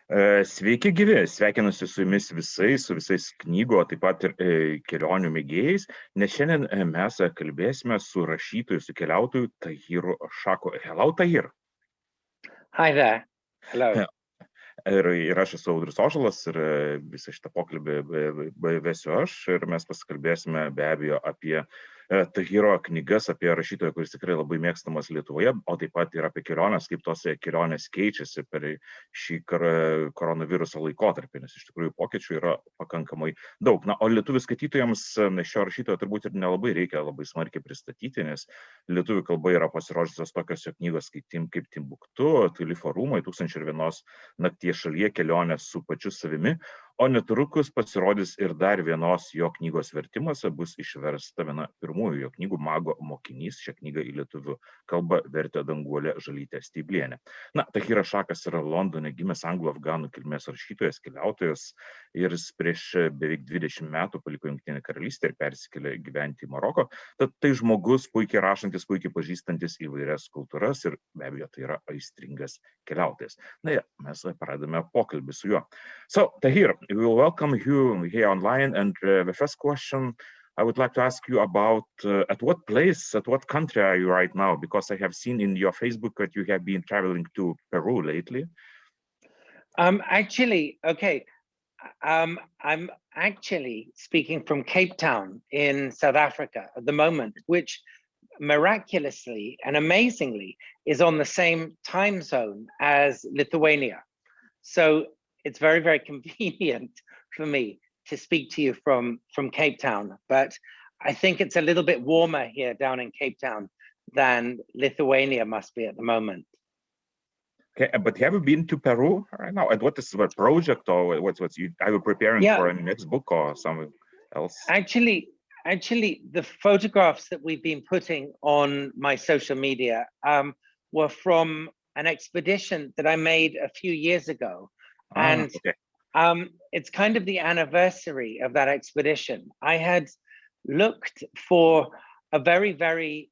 Sveiki gyvi, sveikinuosi su jumis visais, su visais knygų, taip pat ir kelionių mėgėjais, nes šiandien mes kalbėsime su rašytoju, su keliautoju Tahiru Shahu. Hello, Tahir. Hi there. Hello. Ir aš esu Audrius Ožalas ir visą šitą pokalbį vesiu aš ir mes pasikalbėsime be abejo apie Tahiro knygas, apie rašytoją, kuris tikrai labai mėgstamas Lietuvoje, o taip pat ir apie keliones, kaip tos kelionės keičiasi per šį koronaviruso laikotarpį, nes iš tikrųjų pokyčių yra pakankamai daug. Na, o lietuvių skaitytojams šio rašytojo turbūt ir nelabai reikia labai smarkiai pristatyti, nes lietuvių kalba yra pasirodžiusios tokios jo knygos kaip Timbuktu, Tvilifo rūmai, 1001 nakties šalyje, kelionė su pačiu savimi, o netrukus pasirodys ir dar vienos jo knygos vertimas, bus išversta viena pirmųjų jo knygų Mago, mokinys. Šią knygą į lietuvių kalbą vertė Danguolė Žalytė Steiblienė. Na, Tahiras Shahas yra Londone gimęs anglų afganų kilmės rašytojas, keliautojas ir jis prieš beveik 20 metų paliko Jungtinę karalystę ir persikėlė gyventi į Maroko. Tad tai žmogus puikiai rašantis, puikiai pažįstantis įvairias kultūras ir be abejo tai yra aistringas keliautojas. Na, mes pradedame pokalbį su juo. So, Tahir, we will welcome you here online, and the first question I would like to ask you about at what place, at what country are you right now? Because I have seen in your Facebook that you have been traveling to Peru lately. I'm actually speaking from Cape Town in South Africa at the moment, which miraculously and amazingly is on the same time zone as Lithuania. So it's very, very convenient for me to speak to you from Cape Town, but I think it's a little bit warmer here down in Cape Town than Lithuania must be at the moment. Okay, but have you been to Peru right now? And what is what project or what's you are you preparing for a next book or something else? Actually, the photographs that we've been putting on my social media were from an expedition that I made a few years ago. And it's kind of the anniversary of that expedition. I had looked for a very, very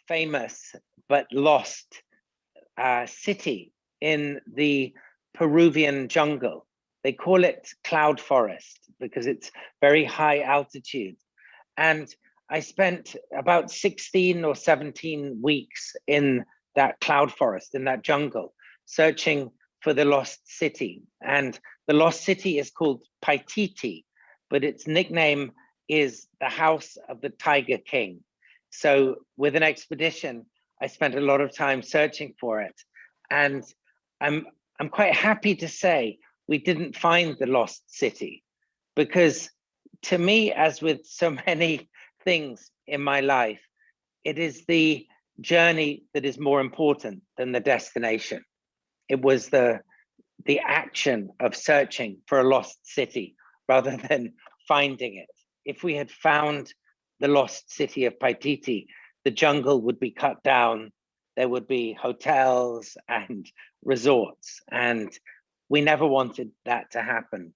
famous but lost city in the Peruvian jungle. They call it cloud forest because it's very high altitude. And I spent about 16 or 17 weeks in that cloud forest, in that jungle, searching for the lost city. And the lost city is called Paititi, but its nickname is the House of the Tiger King. So with an expedition, I spent a lot of time searching for it. And I'm quite happy to say we didn't find the lost city, because to me, as with so many things in my life, it is the journey that is more important than the destination. It was the action of searching for a lost city rather than finding it. If we had found the lost city of Paititi, the jungle would be cut down. There would be hotels and resorts, and we never wanted that to happen.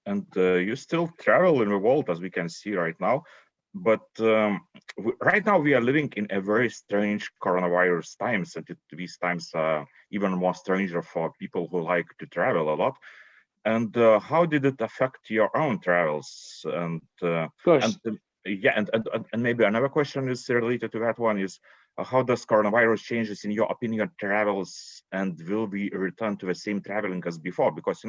And you still travel in the world, as we can see right now. But right now we are living in a very strange coronavirus times, and these times are even more stranger for people who like to travel a lot. And how did it affect your own travels? And and maybe another question is related to that one is how does coronavirus changes in your opinion travels, and will we return to the same traveling as before? Because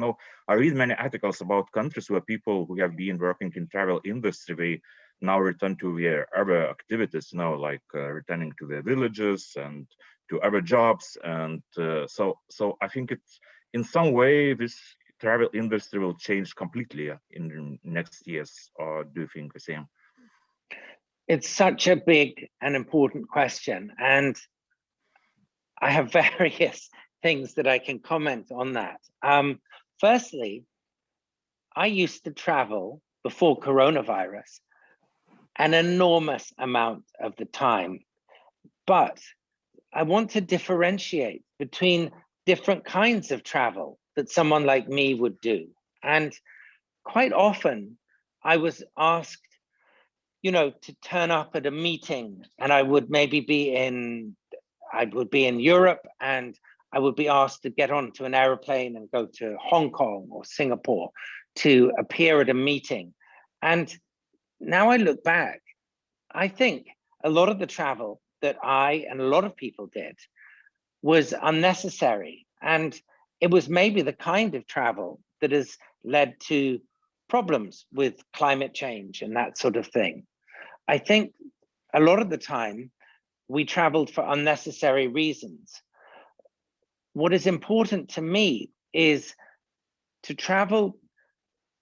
I read many articles about countries where people who have been working in travel industry, they now return to their other activities, like returning to their villages and to other jobs. And so I think it's in some way this travel industry will change completely in the next years, or do you think the same? It's such a big and important question, and I have various things that I can comment on that. Firstly, I used to travel before coronavirus an enormous amount of the time, but I want to differentiate between different kinds of travel that someone like me would do. And quite often I was asked, to turn up at a meeting, and I would maybe be in Europe, and I would be asked to get onto an airplane and go to Hong Kong or Singapore to appear at a meeting. And now I look back, I think a lot of the travel that I and a lot of people did was unnecessary. And it was maybe the kind of travel that has led to problems with climate change and that sort of thing. I think a lot of the time we traveled for unnecessary reasons. What is important to me is to travel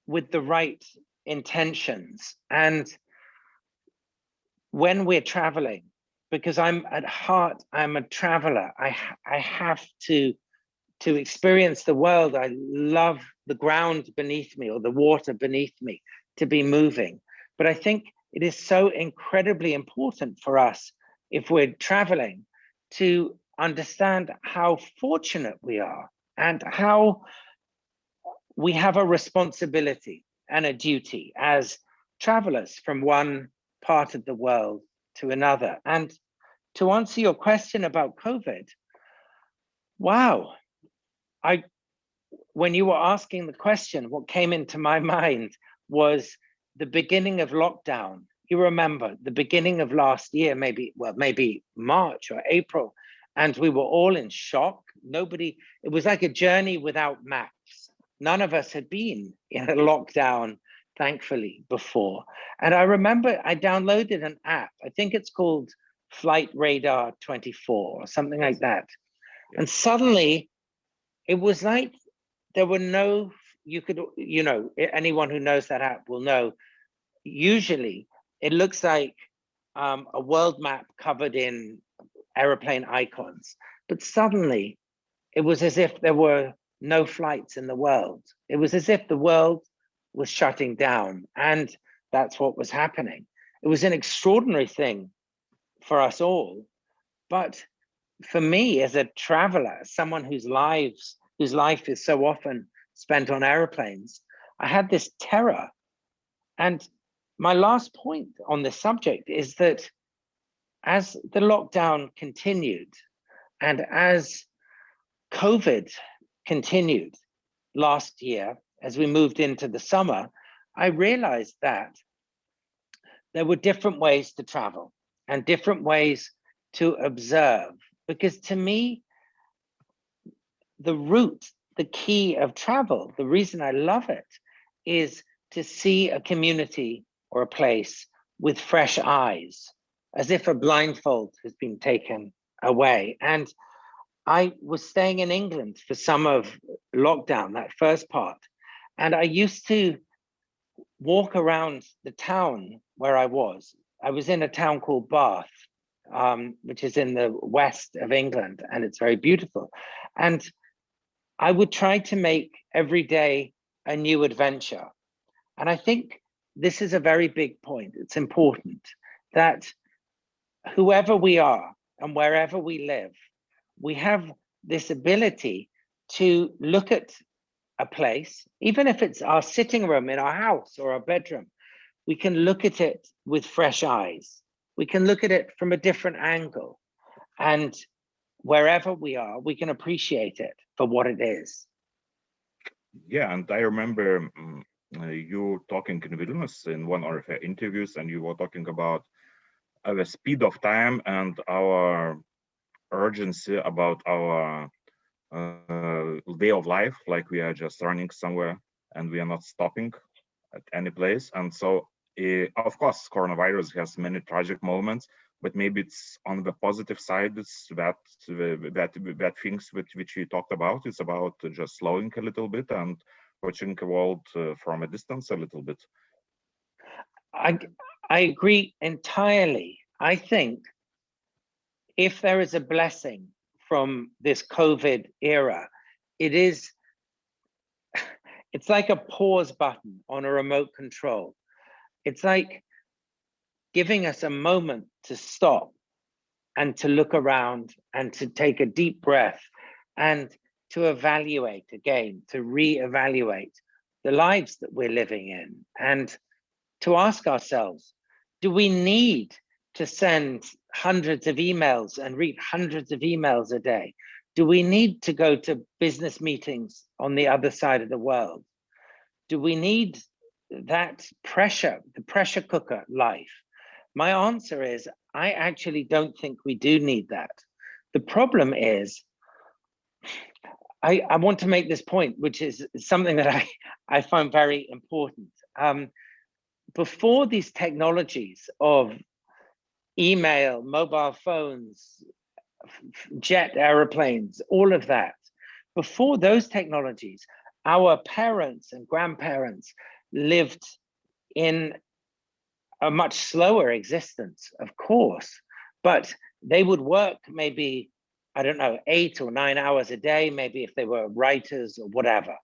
with the right intentions. And when we're traveling, because I'm at heart, I'm a traveler, I have to experience the world. I love the ground beneath me or the water beneath me, to be moving. But I think it is so incredibly important for us, if we're traveling, to understand how fortunate we are and how we have a responsibility and a duty as travelers from one part of the world to another. And to answer your question about COVID, wow, when you were asking the question, what came into my mind was the beginning of lockdown. You remember the beginning of last year, maybe March or April, and we were all in shock. It was like a journey without maps. None of us had been in a lockdown, thankfully, before. And I remember I downloaded an app. I think it's called Flight Radar 24 or something like that. And suddenly it was like there were no, anyone who knows that app will know, usually it looks like a world map covered in airplane icons. But suddenly it was as if there were no flights in the world. It was as if the world was shutting down, and that's what was happening. It was an extraordinary thing for us all. But for me, as a traveler, someone whose life is so often spent on airplanes, I had this terror. And my last point on this subject is that as the lockdown continued and as COVID continued last year, as we moved into the summer, I realized that there were different ways to travel and different ways to observe. Because to me, the root, the key of travel, the reason I love it, is to see a community or a place with fresh eyes, as if a blindfold has been taken away. And I was staying in England for some of lockdown, that first part, and I used to walk around the town where I was. I was in a town called Bath, which is in the west of England, and it's very beautiful. And I would try to make every day a new adventure. And I think this is a very big point. It's important that whoever we are and wherever we live, we have this ability to look at a place, even if it's our sitting room in our house or our bedroom, we can look at it with fresh eyes. We can look at it from a different angle. And wherever we are, we can appreciate it for what it is. Yeah, and I remember you talking in Vilnius in one of your interviews, and you were talking about the speed of time and our urgency about our way of life, like we are just running somewhere and we are not stopping at any place. And so, of course, coronavirus has many tragic moments, but maybe it's on the positive side. It's that things which we talked about. It's about just slowing a little bit and watching the world from a distance a little bit. I agree entirely. I think if there is a blessing from this COVID era, it's like a pause button on a remote control. It's like giving us a moment to stop and to look around and to take a deep breath and to evaluate again, to reevaluate the lives that we're living in, and to ask ourselves, do we need to send hundreds of emails and read hundreds of emails a day? Do we need to go to business meetings on the other side of the world? Do we need that pressure, the pressure cooker life? My answer is, I actually don't think we do need that. The problem is, I want to make this point, which is something that I find very important. Before these technologies of email, mobile phones, jet airplanes, all of that, before those technologies, our parents and grandparents lived in a much slower existence, of course, but they would work maybe, I don't know, 8 or 9 hours a day, maybe if they were writers or whatever,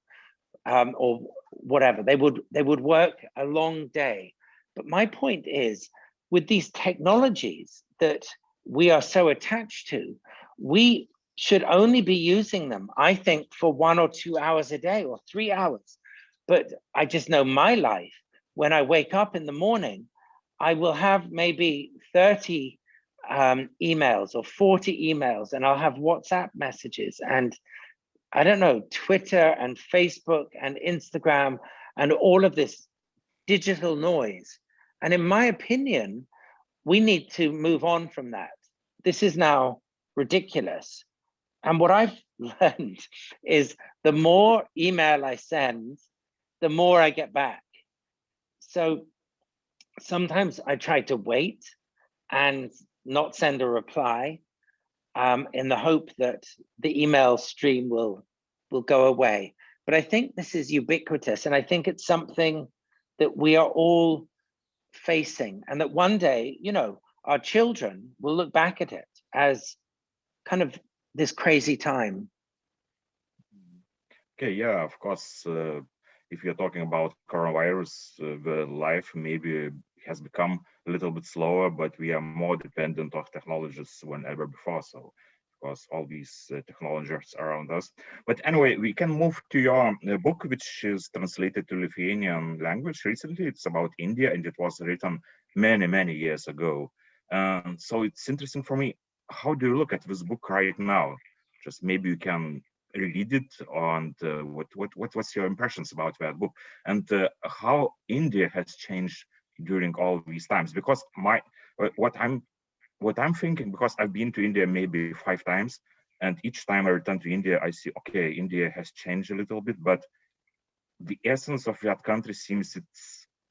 they would work a long day. But my point is, with these technologies that we are so attached to, we should only be using them, I think, for 1 or 2 hours a day or 3 hours. But I just know my life, when I wake up in the morning, I will have maybe 30 emails or 40 emails, and I'll have WhatsApp messages and I don't know, Twitter and Facebook and Instagram and all of this digital noise. And in my opinion, we need to move on from that. This is now ridiculous. And what I've learned is the more email I send, the more I get back. So sometimes I try to wait and not send a reply in the hope that the email stream will go away. But I think this is ubiquitous, and I think it's something that we are all facing, and that one day, you know, our children will look back at it as kind of this crazy time. Okay, yeah, of course. If you're talking about coronavirus, the life maybe has become a little bit slower, but we are more dependent on technologies than ever before. So, of course, all these technologies around us. But anyway, we can move to your book, which is translated to Lithuanian language recently. It's about India, and it was written many, many years ago. So it's interesting for me. How do you look at this book right now? Just maybe you can read it, and what's your impressions about that book, and how India has changed during all these times? Because what I'm thinking, because I've been to India maybe 5 times, and each time I return to India, I see, okay, India has changed a little bit, but the essence of that country seems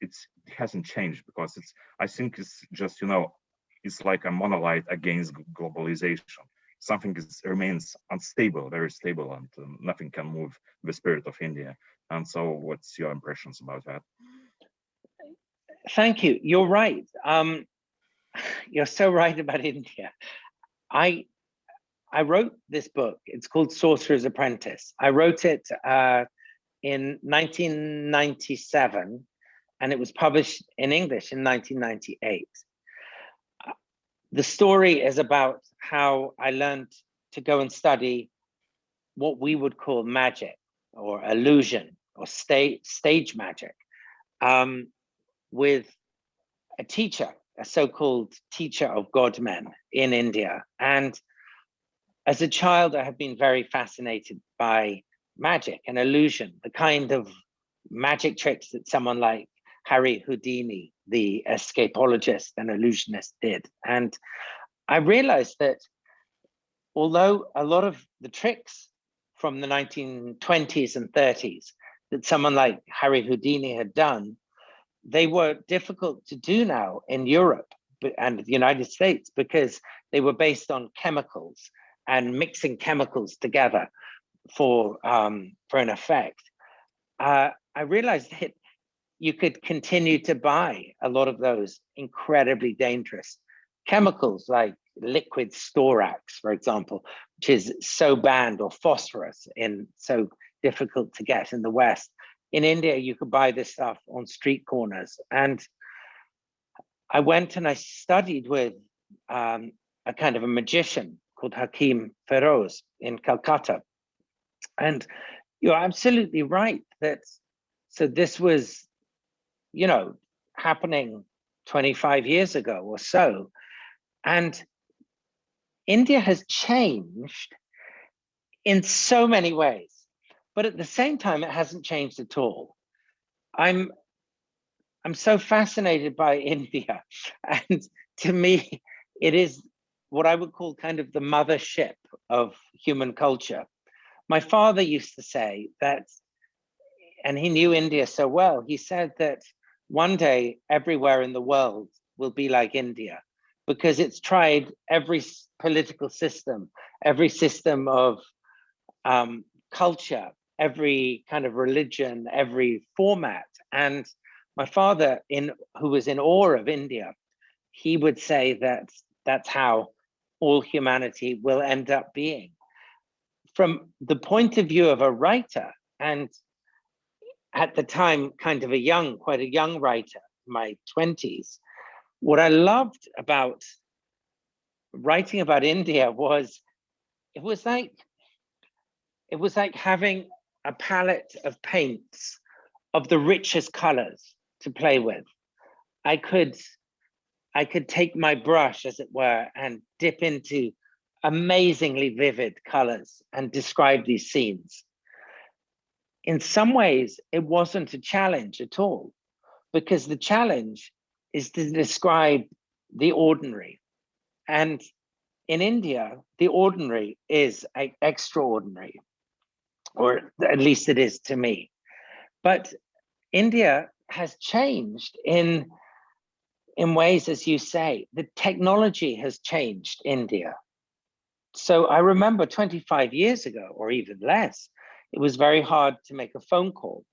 it hasn't changed, because I think it's just, you know, it's like a monolith against globalization. Something remains unstable, very stable, and nothing can move the spirit of India. And so what's your impressions about that? Thank you. You're right. You're so right about India. I wrote this book. It's called Sorcerer's Apprentice. I wrote it in 1997, and it was published in English in 1998. The story is about how I learned to go and study what we would call magic or illusion or stage magic with a teacher, a so-called teacher of God men in India. And as a child, I have been very fascinated by magic and illusion, the kind of magic tricks that someone like Harry Houdini, the escapologist and illusionist, did. And I realized that although a lot of the tricks from the 1920s and 30s that someone like Harry Houdini had done, they were difficult to do now in Europe and the United States, because they were based on chemicals and mixing chemicals together for an effect. I realized that you could continue to buy a lot of those incredibly dangerous chemicals, like liquid storax, for example, which is so banned, or phosphorus, so difficult to get in the West. In India, you could buy this stuff on street corners. And I went and I studied with a kind of a magician called Hakim Feroz in Calcutta. And you're absolutely right that, so this was, you know, happening 25 years ago or so. And India has changed in so many ways. But at the same time, it hasn't changed at all. I'm so fascinated by India. And to me, it is what I would call kind of the mothership of human culture. My father used to say that, and he knew India so well, he said that one day everywhere in the world will be like India, because it's tried every political system, every system of culture, every kind of religion, every format. And my father, who was in awe of India, he would say that that's how all humanity will end up being. From the point of view of a writer, and at the time, kind of quite a young writer, my 20s, what I loved about writing about India was, it was like having a palette of paints of the richest colors to play with. I could take my brush, as it were, and dip into amazingly vivid colors and describe these scenes. In some ways, it wasn't a challenge at all, because the challenge is to describe the ordinary. And in India, the ordinary is extraordinary, or at least it is to me. But India has changed in ways, as you say. The technology has changed India. So I remember 25 years ago, or even less, it was very hard to make a phone call,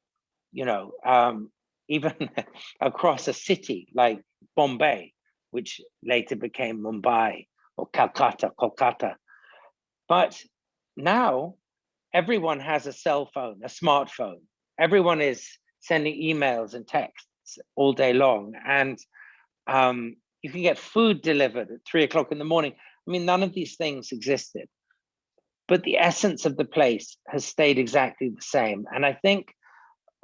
even across a city like Bombay, which later became Mumbai, or Kolkata. But now everyone has a cell phone, a smartphone. Everyone is sending emails and texts all day long. And you can get food delivered at 3 o'clock in the morning. I mean, none of these things existed, but the essence of the place has stayed exactly the same. And I think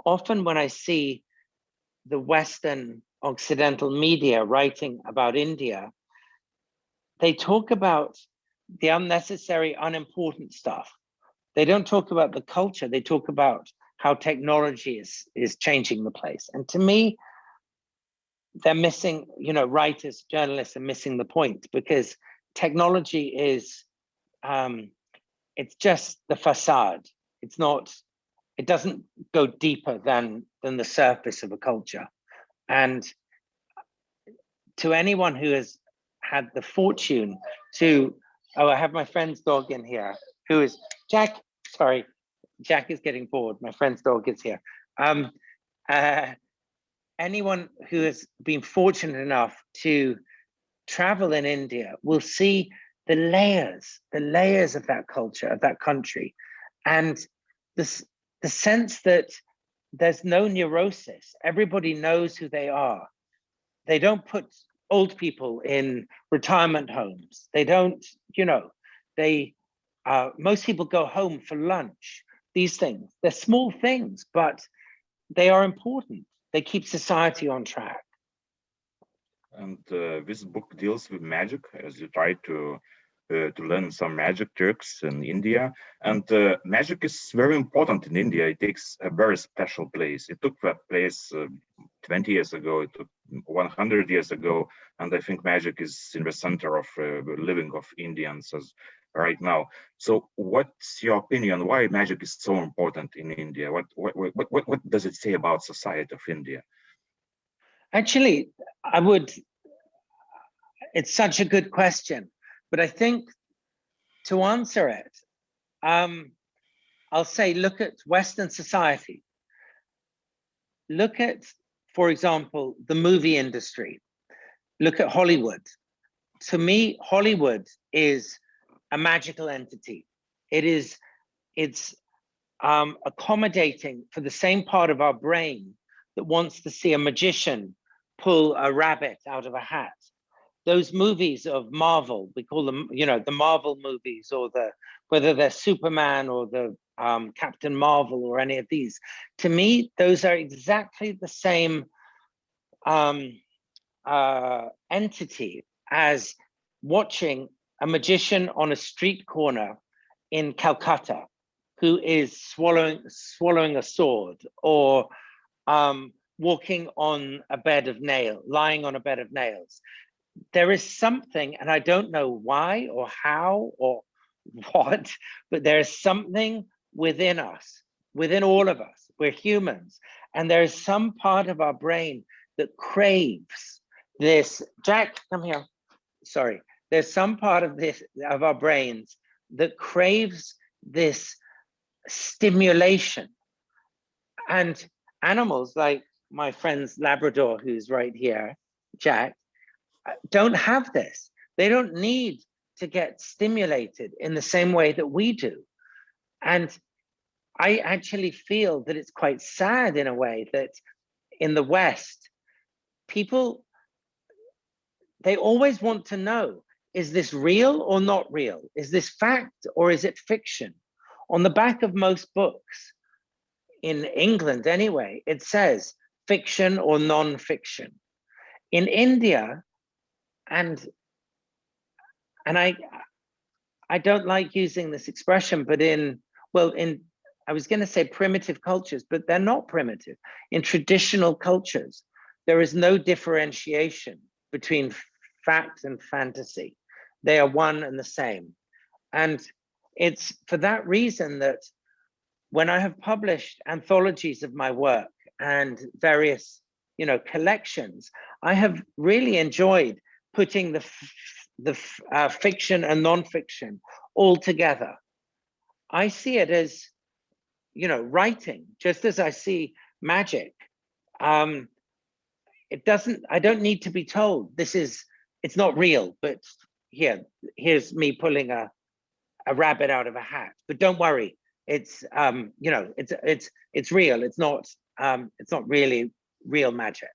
often when I see the Western Occidental media writing about India, they talk about the unnecessary, unimportant stuff. They don't talk about the culture. They talk about how technology is changing the place. And to me, they're missing, writers, journalists are missing the point, because technology is, it's just the facade. It's not, it doesn't go deeper than the surface of a culture. And to anyone who has had the fortune to, I have my friend's dog in here, who is Jack. Sorry, Jack is getting bored. My friend's dog is here. Anyone who has been fortunate enough to travel in India will see the layers of that culture, of that country, and the sense that there's no neurosis. Everybody knows who they are. They don't put old people in retirement homes. They don't, most people go home for lunch. These things, they're small things, but they are important. They keep society on track. And this book deals with magic, as you try to learn some magic tricks in India. And magic is very important in India. It takes a very special place. It took that place 20 years ago, it took 100 years ago. And I think magic is in the center of the living of Indians as right now. So what's your opinion? Why magic is so important in India? What does it say about society of India? Actually, it's such a good question, but I think to answer it, I'll say, look at Western society. Look at, for example, the movie industry. Look at Hollywood. To me, Hollywood is a magical entity. It's accommodating for the same part of our brain that wants to see a magician pull a rabbit out of a hat. Those movies of Marvel, we call them, the Marvel movies, or whether they're Superman or the Captain Marvel or any of these. To me, those are exactly the same entity as watching a magician on a street corner in Calcutta who is swallowing a sword, or walking on a bed of nails, lying on a bed of nails. There is something, and I don't know why or how or what, but there is something within us, within all of us. We're humans, and there is some part of our brain that craves this. Jack, come here. Sorry. There's some part of our brains that craves this stimulation. And animals like my friend's Labrador, who's right here, Jack, don't have this. They don't need to get stimulated in the same way that we do. And I actually feel that it's quite sad in a way that in the West, people, they always want to know, is this real or not real? Is this fact or is it fiction? On the back of most books, in England anyway, it says fiction or non-fiction. In India, and I don't like using this expression, but I was going to say primitive cultures, but they're not primitive. In traditional cultures, there is no differentiation between fact and fantasy. They are one and the same. And it's for that reason that when I have published anthologies of my work and various, collections, I have really enjoyed putting the fiction and non-fiction all together. I see it as, writing, just as I see magic. I don't need to be told it's not real, but here's me pulling a rabbit out of a hat. But don't worry, it's it's real. It's not really real magic,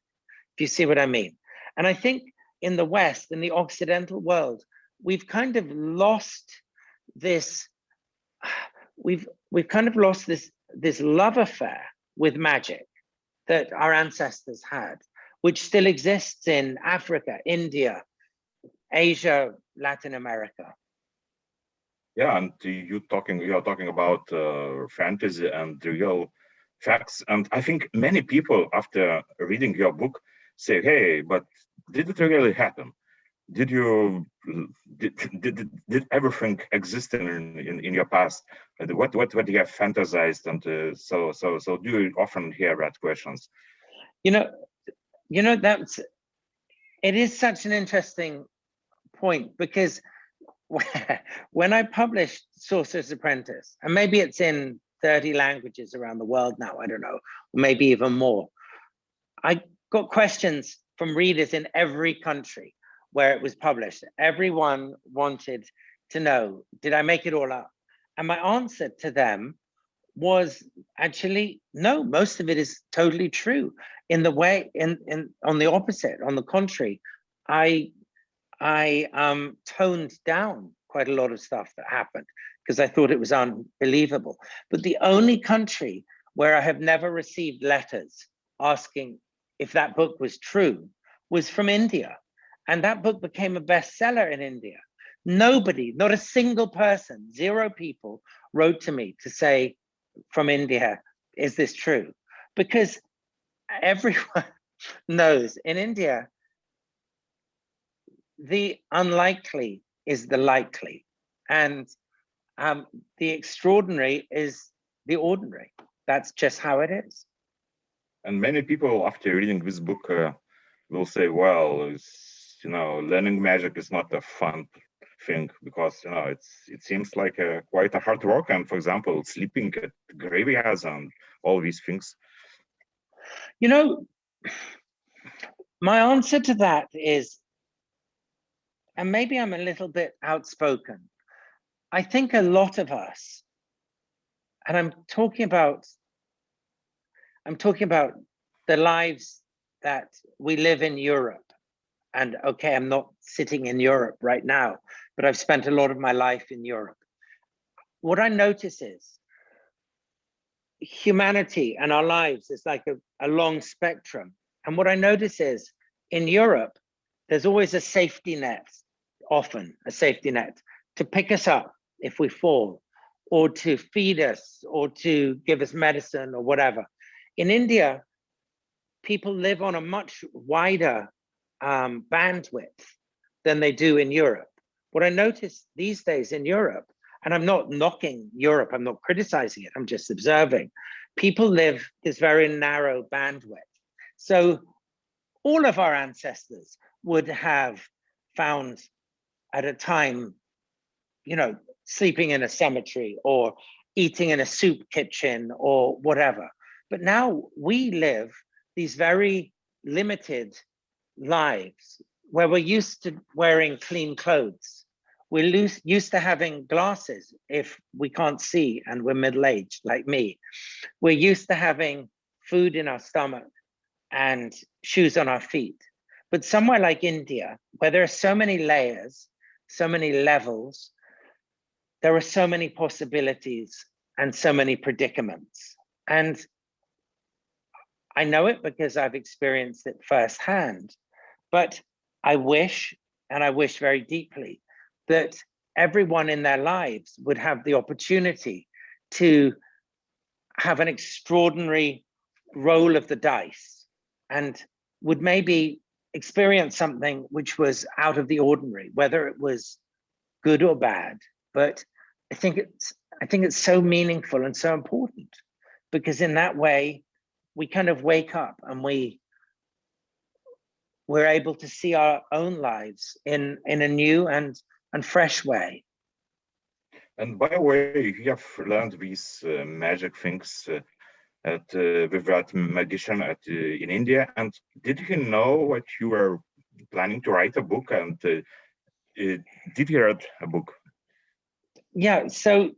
if you see what I mean. And I think in the West, in the Occidental world, we've kind of lost this. We've kind of lost this love affair with magic that our ancestors had, which still exists in Africa, India, Asia, Latin America. Yeah, and you're talking about fantasy and real facts, and I think many people after reading your book say, "Hey, but did it really happen? Did everything exist in your past? What you have fantasized?" And so do you often hear that questions? It is such an interesting point, because when I published Sorcerer's Apprentice, and maybe it's in 30 languages around the world now, I don't know, maybe even more, I got questions from readers in every country where it was published. Everyone wanted to know, did I make it all up? And my answer to them was actually, no, most of it is totally true. On the opposite, on the contrary, I toned down quite a lot of stuff that happened because I thought it was unbelievable. But the only country where I have never received letters asking if that book was true was from India. And that book became a bestseller in India. Nobody, not a single person, 0 people wrote to me to say from India, is this true? Because everyone knows in India, the unlikely is the likely, and the extraordinary is the ordinary. That's just how it is. And many people after reading this book will say, well, learning magic is not a fun thing, because it seems like quite a hard work, and for example, sleeping at graveyards and all these things. My answer to that is, and maybe I'm a little bit outspoken, I think a lot of us, and I'm talking about the lives that we live in Europe. And okay, I'm not sitting in Europe right now, but I've spent a lot of my life in Europe. What I notice is humanity and our lives is like a long spectrum. And what I notice is in Europe, there's always a safety net, often a safety net to pick us up if we fall. or to feed us or to give us medicine or whatever. In India, people live on a much wider bandwidth than they do in Europe. What I notice these days in Europe, and I'm not knocking Europe, I'm not criticizing it, I'm just observing, people live this very narrow bandwidth. So all of our ancestors would have found at a time, you know, sleeping in a cemetery or eating in a soup kitchen or whatever. But now we live these very limited lives where we're used to wearing clean clothes. We're used to having glasses if we can't see and we're middle-aged like me. We're used to having food in our stomach and shoes on our feet. But somewhere like India, where there are so many layers, so many levels, there are so many possibilities and so many predicaments. And I know it because I've experienced it firsthand, but I wish, and I wish very deeply, that everyone in their lives would have the opportunity to have an extraordinary roll of the dice and would maybe experience something which was out of the ordinary, whether it was good or bad. But I think it's so meaningful and so important, because in that way we kind of wake up and we're able to see our own lives in a new and fresh way. And by the way, you have learned these magic things with that magician in India. And did he know that you were planning to write a book? And did you write a book? Yeah, so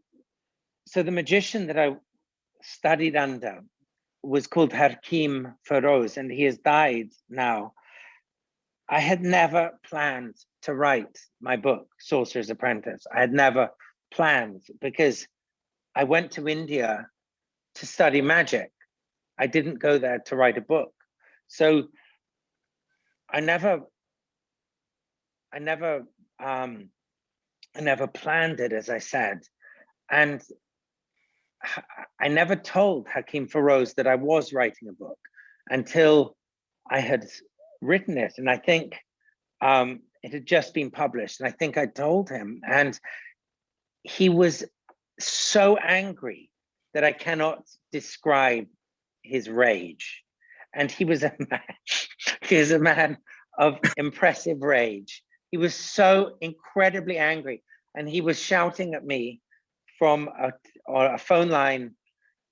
the magician that I studied under was called Hakim Feroz, and he has died now. I had never planned to write my book, Sorcerer's Apprentice. I had never planned, because I went to India to study magic. I didn't go there to write a book. So I never planned it, as I said. And I never told Hakim Feroz that I was writing a book until I had written it. And I think it had just been published. And I think I told him, and he was so angry that I cannot describe his rage. And he was a man of impressive rage. He was so incredibly angry, and he was shouting at me from a phone line,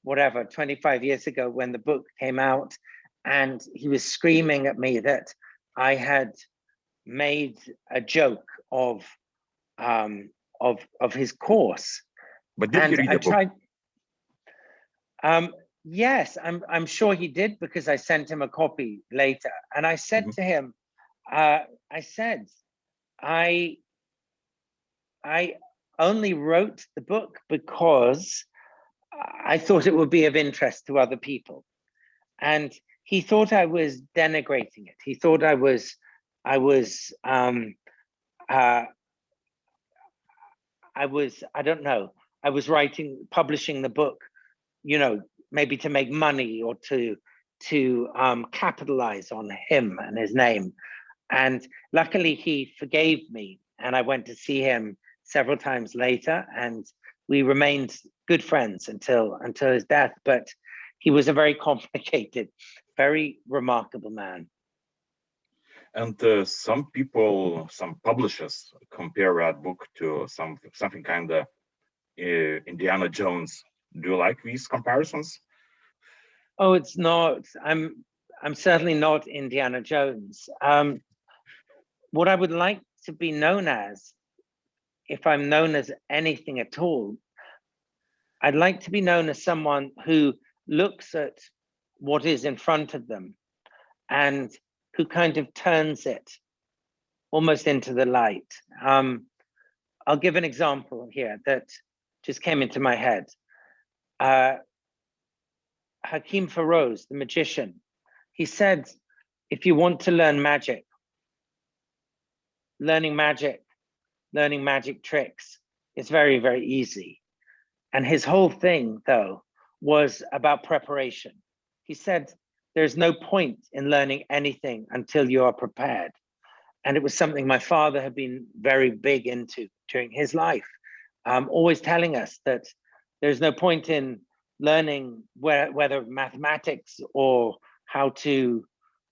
whatever, 25 years ago when the book came out, and he was screaming at me that I had made a joke of his course. But did he read the book? Yes, I'm sure he did, because I sent him a copy later. And I said to him, I only wrote the book because I thought it would be of interest to other people. And he thought I was denigrating it. He thought I was I don't know, I was publishing the book, you know, maybe to make money or to capitalize on him and his name. And luckily he forgave me, and I went to see him several times later, and we remained good friends until his death. But he was a very complicated, very remarkable man. And some publishers compare that book to something kind of Indiana Jones. Do you like these comparisons? Oh, it's not. I'm certainly not Indiana Jones. What I would like to be known as, if I'm known as anything at all, I'd like to be known as someone who looks at what is in front of them and who kind of turns it almost into the light. I'll give an example here that just came into my head. Hakim Feroz, the magician, he said, if you want to learn magic, learning magic tricks is very, very easy. And his whole thing, though, was about preparation. He said, there's no point in learning anything until you are prepared. And it was something my father had been very big into during his life, always telling us that there's no point in learning whether mathematics or how to,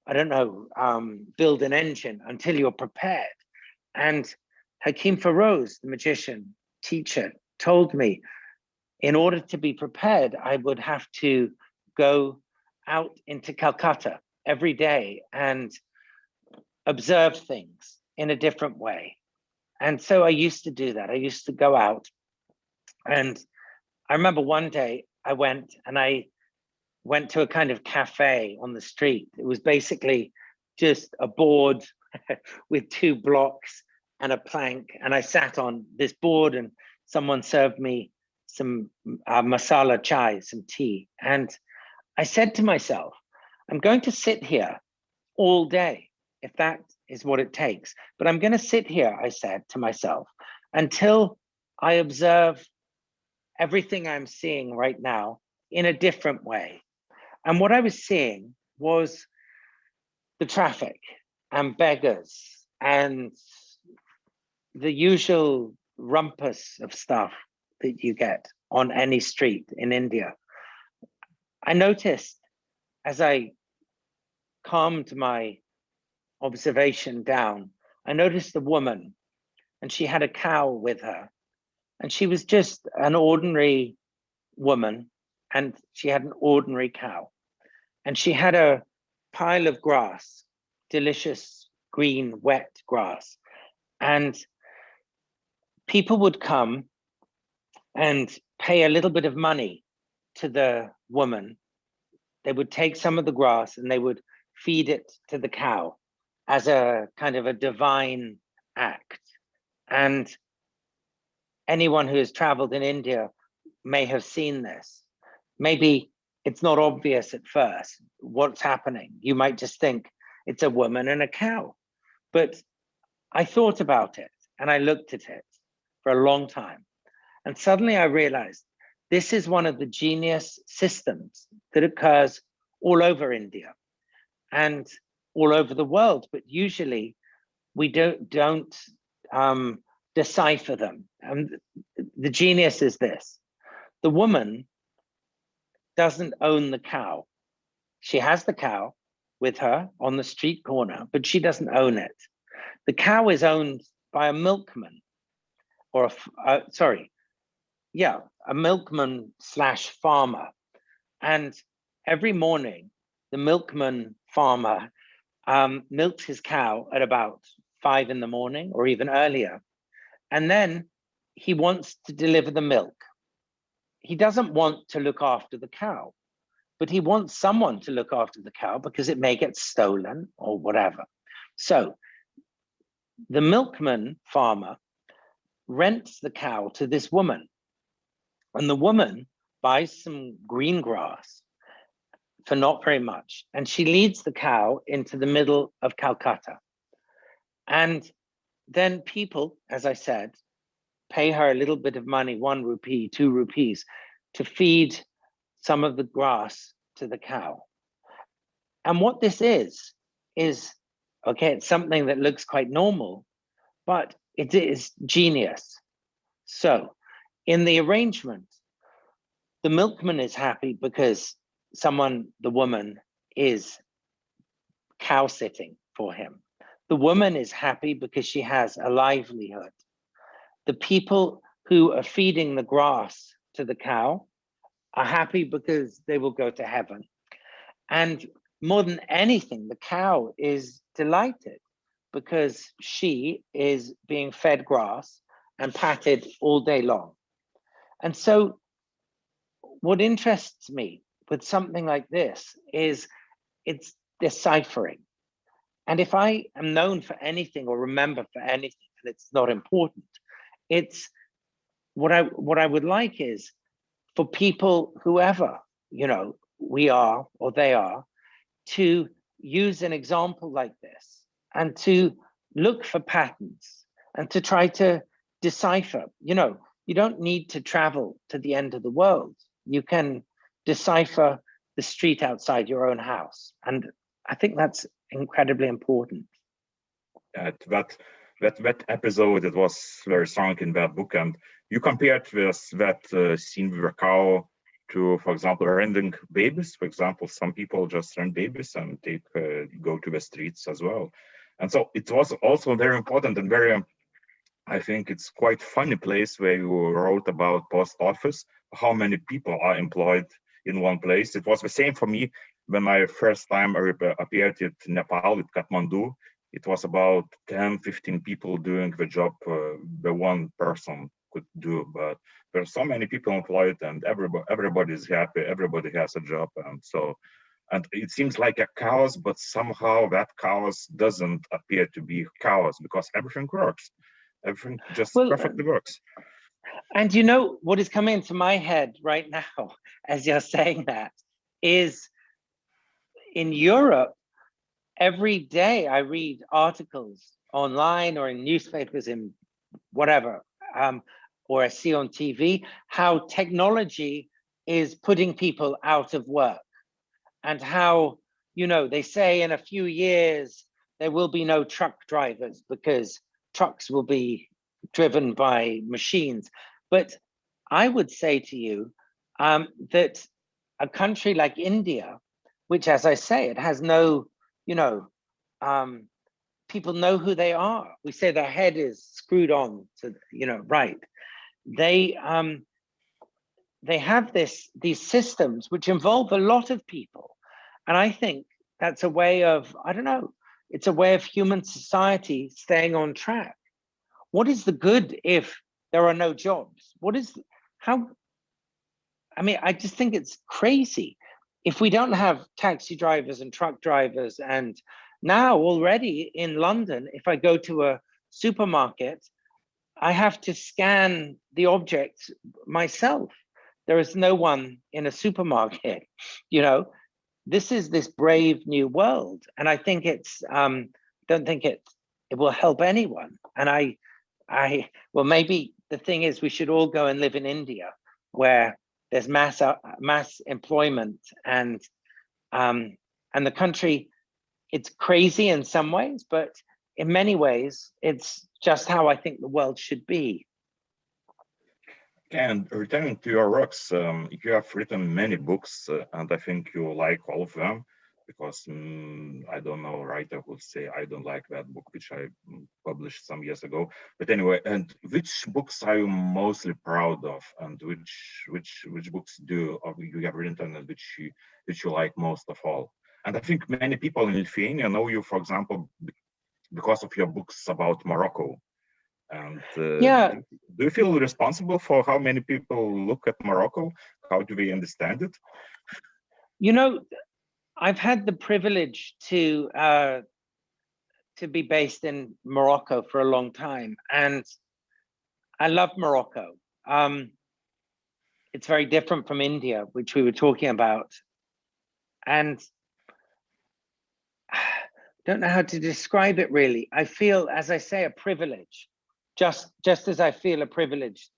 I don't know, build an engine until you're prepared. And Hakim Feroz, the magician teacher, told me, in order to be prepared, I would have to go out into Calcutta every day and observe things in a different way. And so I used to do that. I used to go out. And I remember one day I went to a kind of cafe on the street. It was basically just a board with 2 blocks and a plank. And I sat on this board and someone served me some masala chai, some tea. And I said to myself, I'm going to sit here all day, if that is what it takes. But I'm going to sit here, I said to myself, until I observe everything I'm seeing right now in a different way. And what I was seeing was the traffic and beggars and the usual rumpus of stuff that you get on any street in India. I noticed as I calmed my observation down, I noticed a woman and she had a cow with her. And she was just an ordinary woman and she had an ordinary cow. And she had a pile of grass, delicious green, wet grass. And people would come and pay a little bit of money to the woman. They would take some of the grass and they would feed it to the cow as a kind of a divine act. And anyone who has traveled in India may have seen this. Maybe it's not obvious at first what's happening. You might just think it's a woman and a cow. But I thought about it and I looked at it for a long time. And suddenly I realized this is one of the genius systems that occurs all over India and all over the world, but usually we don't decipher them. And the genius is this: the woman doesn't own the cow. She has the cow with her on the street corner, but she doesn't own it. The cow is owned by a milkman, or a milkman / farmer. And every morning, the milkman farmer milks his cow at about 5 in the morning or even earlier. And then he wants to deliver the milk. He doesn't want to look after the cow, but he wants someone to look after the cow because it may get stolen or whatever. So the milkman farmer rents the cow to this woman, and the woman buys some green grass for not very much, and she leads the cow into the middle of Calcutta. And then people, as I said, pay her a little bit of money, 1 rupee, 2 rupees, to feed some of the grass to the cow. And what this is, okay, it's something that looks quite normal, but it is genius. So in the arrangement, the milkman is happy because the woman is cow sitting for him. The woman is happy because she has a livelihood. The people who are feeding the grass to the cow are happy because they will go to heaven. And more than anything, the cow is delighted because she is being fed grass and patted all day long. And so what interests me with something like this is it's deciphering. And if I am known for anything or remember for anything, and it's not important, it's what I would like is for people, whoever, we are or they are, to use an example like this and to look for patterns and to try to decipher. you don't need to travel to the end of the world. You can decipher the street outside your own house. And I think that's incredibly important. That episode, it was very strong in that book. And you compared with that scene with a cow to, for example, rendering babies. For example, some people just rent babies and go to the streets as well. And so it was also very important and very, I think it's quite funny place where you wrote about post office, how many people are employed in one place. It was the same for me when I first time appeared in Nepal, at Kathmandu. It was about 10, 15 people doing the job the one person could do, but there's so many people employed and everybody is happy, everybody has a job. And it seems like a chaos, but somehow that chaos doesn't appear to be chaos because everything works. Everything just perfectly works. And you know what is coming into my head right now, as you're saying that, is in Europe, every day I read articles online or in newspapers, in whatever, or I see on TV, how technology is putting people out of work. And how, you know, they say in a few years, there will be no truck drivers because trucks will be driven by machines. But I would say to you that a country like India, which, as I say, it has no, you know, people know who they are. We say their head is screwed on to, you know, right. They have these systems which involve a lot of people. And I think that's a way of, I don't know, it's a way of human society staying on track. What is the good if there are no jobs? I just think it's crazy. If we don't have taxi drivers and truck drivers, and now already in London, if I go to a supermarket, I have to scan the objects myself. There is no one in a supermarket, you know. This is this brave new world. And I think it's, don't think it will help anyone. And well, maybe the thing is we should all go and live in India where there's mass employment and the country, it's crazy in some ways, but in many ways, it's just how I think the world should be. And returning to your works, you have written many books, and I think you like all of them, because I don't know, a writer would say, I don't like that book, which I published some years ago. But anyway, and which books are you mostly proud of, and which books you have written and which you like most of all? And I think many people in Lithuania know you, for example, because of your books about Morocco. And yeah, do you feel responsible for how many people look at Morocco? How do they understand it? You know, I've had the privilege to be based in Morocco for a long time, and I love Morocco. It's very different from India, which we were talking about, and I don't know how to describe it really. I feel, as I say, a privilege. Just as I feel a privilege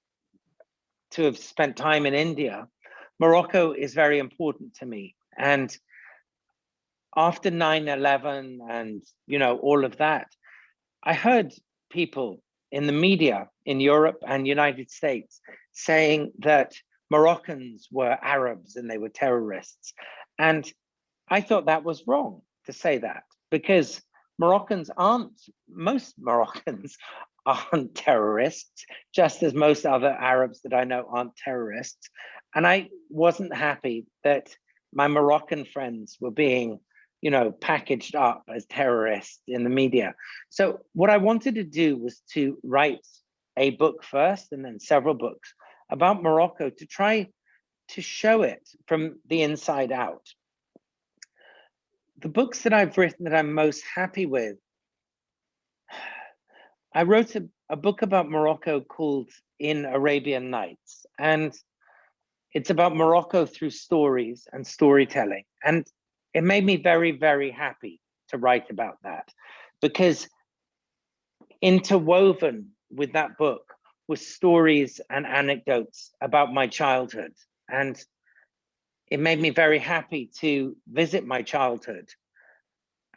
to have spent time in India, Morocco is very important to me. And after 9/11 and, you know, all of that, I heard people in the media in Europe and United States saying that Moroccans were Arabs and they were terrorists. And I thought that was wrong to say that, because most Moroccans aren't terrorists, just as most other Arabs that I know aren't terrorists. And I wasn't happy that my Moroccan friends were being, you know, packaged up as terrorists in the media. So what I wanted to do was to write a book first and then several books about Morocco to try to show it from the inside out. The books that I've written that I'm most happy with, I wrote a book about Morocco called In Arabian Nights, and it's about Morocco through stories and storytelling. And it made me very, very happy to write about that, because interwoven with that book was stories and anecdotes about my childhood. And it made me very happy to visit my childhood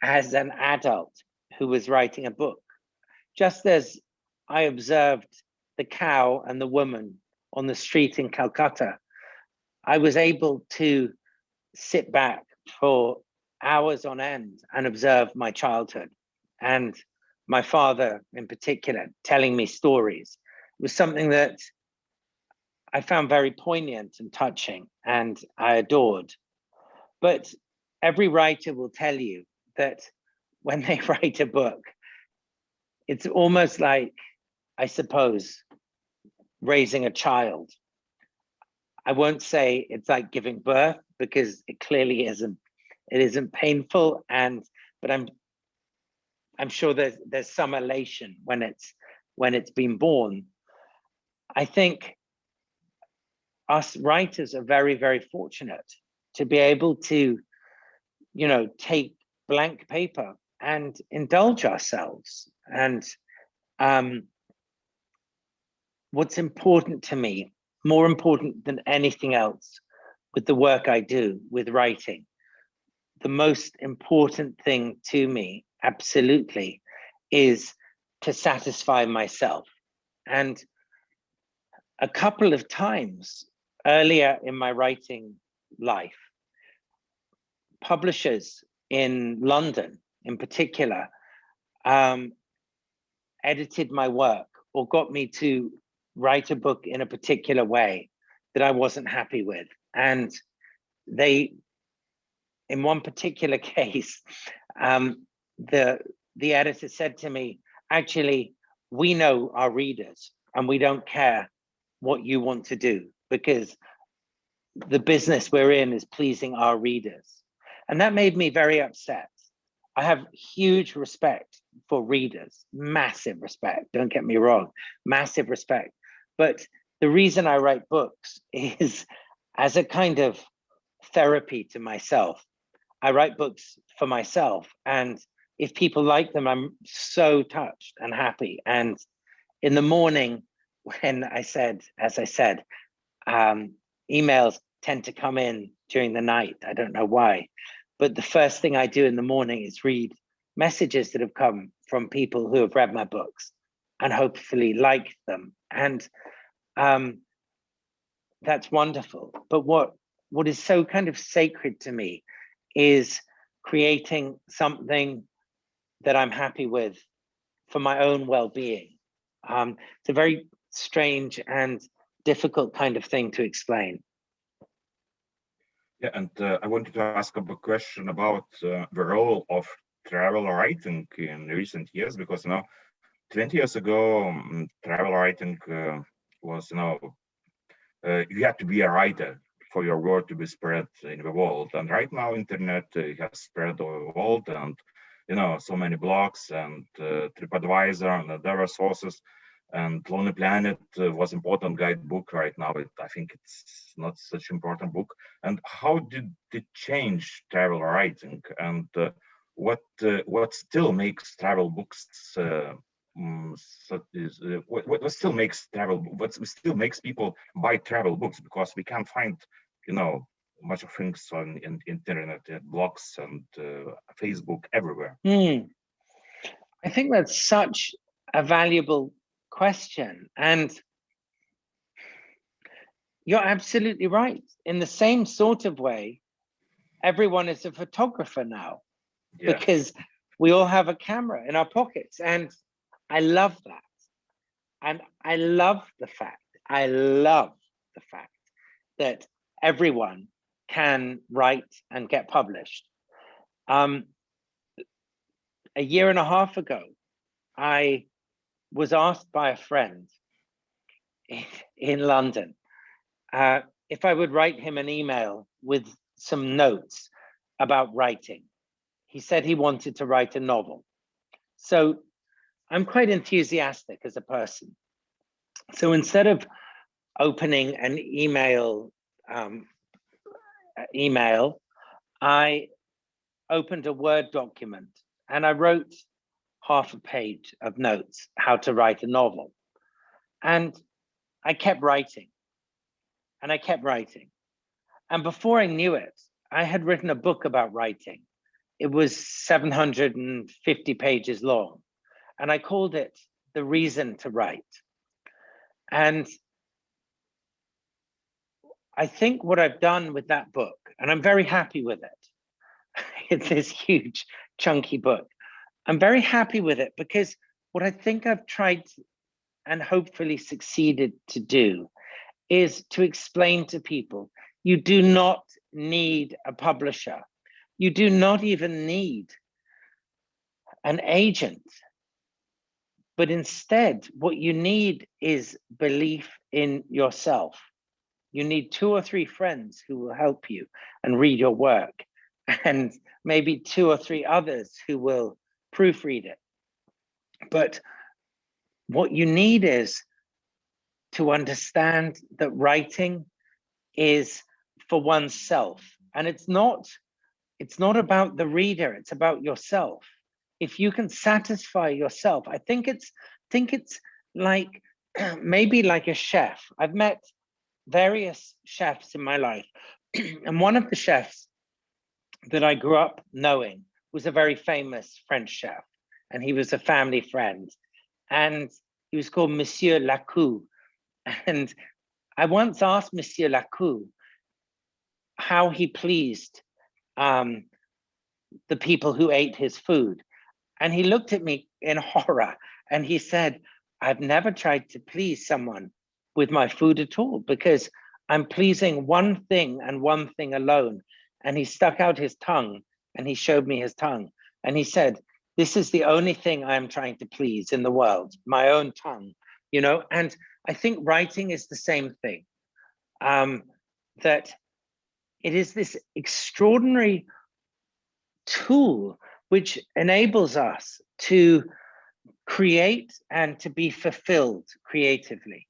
as an adult who was writing a book. Just as I observed the cow and the woman on the street in Calcutta, I was able to sit back for hours on end and observe my childhood. And my father in particular telling me stories was something that I found very poignant and touching, and I adored. But every writer will tell you that when they write a book, it's almost like, I suppose, raising a child. I won't say it's like giving birth, because it clearly isn't. It isn't painful, but I'm sure there's some elation when it's been born. I think us writers are very, very fortunate to be able to, take blank paper and indulge ourselves. And what's important to me, more important than anything else with the work I do with writing, the most important thing to me, absolutely, is to satisfy myself. And a couple of times earlier in my writing life, publishers in London in particular edited my work or got me to write a book in a particular way that I wasn't happy with. And they, in one particular case, the editor said to me, actually, we know our readers and we don't care what you want to do, because the business we're in is pleasing our readers. And that made me very upset. I have huge respect for readers, massive respect, don't get me wrong, massive respect. But the reason I write books is as a kind of therapy to myself. I write books for myself, and if people like them, I'm so touched and happy. And in the morning, when as I said, emails tend to come in during the night. I don't know why, but the first thing I do in the morning is read messages that have come from people who have read my books and hopefully like them. And that's wonderful. But what is so kind of sacred to me is creating something that I'm happy with for my own well-being. It's a very strange and difficult kind of thing to explain. Yeah, and I wanted to ask a question about the role of travel writing in recent years, because 20 years ago, travel writing was, you had to be a writer for your word to be spread in the world. And right now, internet has spread over the world, and so many blogs and TripAdvisor and other sources. And Lonely Planet was important guidebook. Right now, I think it's not such important book. And how did it change travel writing? And what still makes travel books? What still makes people buy travel books? Because we can't find, much of things on internet, blogs and Facebook everywhere. I think that's such a valuable question, and you're absolutely right. In the same sort of way, everyone is a photographer now, because we all have a camera in our pockets, and I love that. And I love the fact that everyone can write and get published. A year and a half ago, I was asked by a friend in London if I would write him an email with some notes about writing. He said he wanted to write a novel. So I'm quite enthusiastic as a person. So instead of opening an email, I opened a Word document and I wrote half a page of notes how to write a novel. And I kept writing, and I kept writing. And before I knew it, I had written a book about writing. It was 750 pages long, and I called it The Reason to Write. And I think what I've done with that book, and I'm very happy with it, it's this huge, chunky book. I'm very happy with it because what I think I've tried and hopefully succeeded to do is to explain to people, you do not need a publisher. You do not even need an agent. But instead, what you need is belief in yourself. You need 2 or 3 friends who will help you and read your work, and maybe 2 or 3 others who will proofread it. But what you need is to understand that writing is for oneself, and it's not about the reader, it's about yourself. If you can satisfy yourself, I think it's like maybe like a chef. I've met various chefs in my life, and one of the chefs that I grew up knowing was a very famous French chef, and he was a family friend, and he was called Monsieur Lacou. And I once asked Monsieur Lacou how he pleased the people who ate his food. And he looked at me in horror and he said, I've never tried to please someone with my food at all, because I'm pleasing one thing and one thing alone. And he stuck out his tongue and he showed me his tongue. And he said, this is the only thing I'm trying to please in the world, my own tongue, you know? And I think writing is the same thing, that it is this extraordinary tool which enables us to create and to be fulfilled creatively.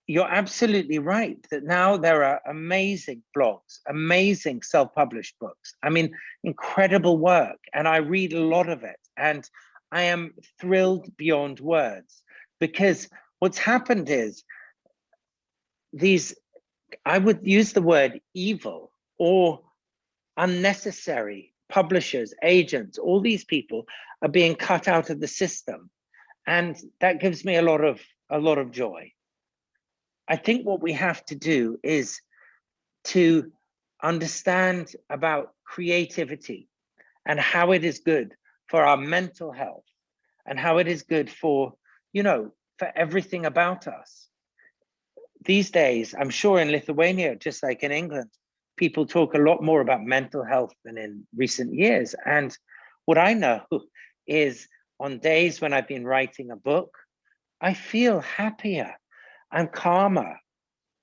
You're absolutely right that now there are amazing blogs, amazing self-published books. I mean, incredible work, and I read a lot of it, and I am thrilled beyond words, because what's happened is these, I would use the word evil or unnecessary publishers, agents, all these people are being cut out of the system. And that gives me a lot of joy. I think what we have to do is to understand about creativity and how it is good for our mental health and how it is good for, you know, for everything about us. These days, I'm sure in Lithuania, just like in England, people talk a lot more about mental health than in recent years. And what I know is on days when I've been writing a book, I feel happier. I'm calmer.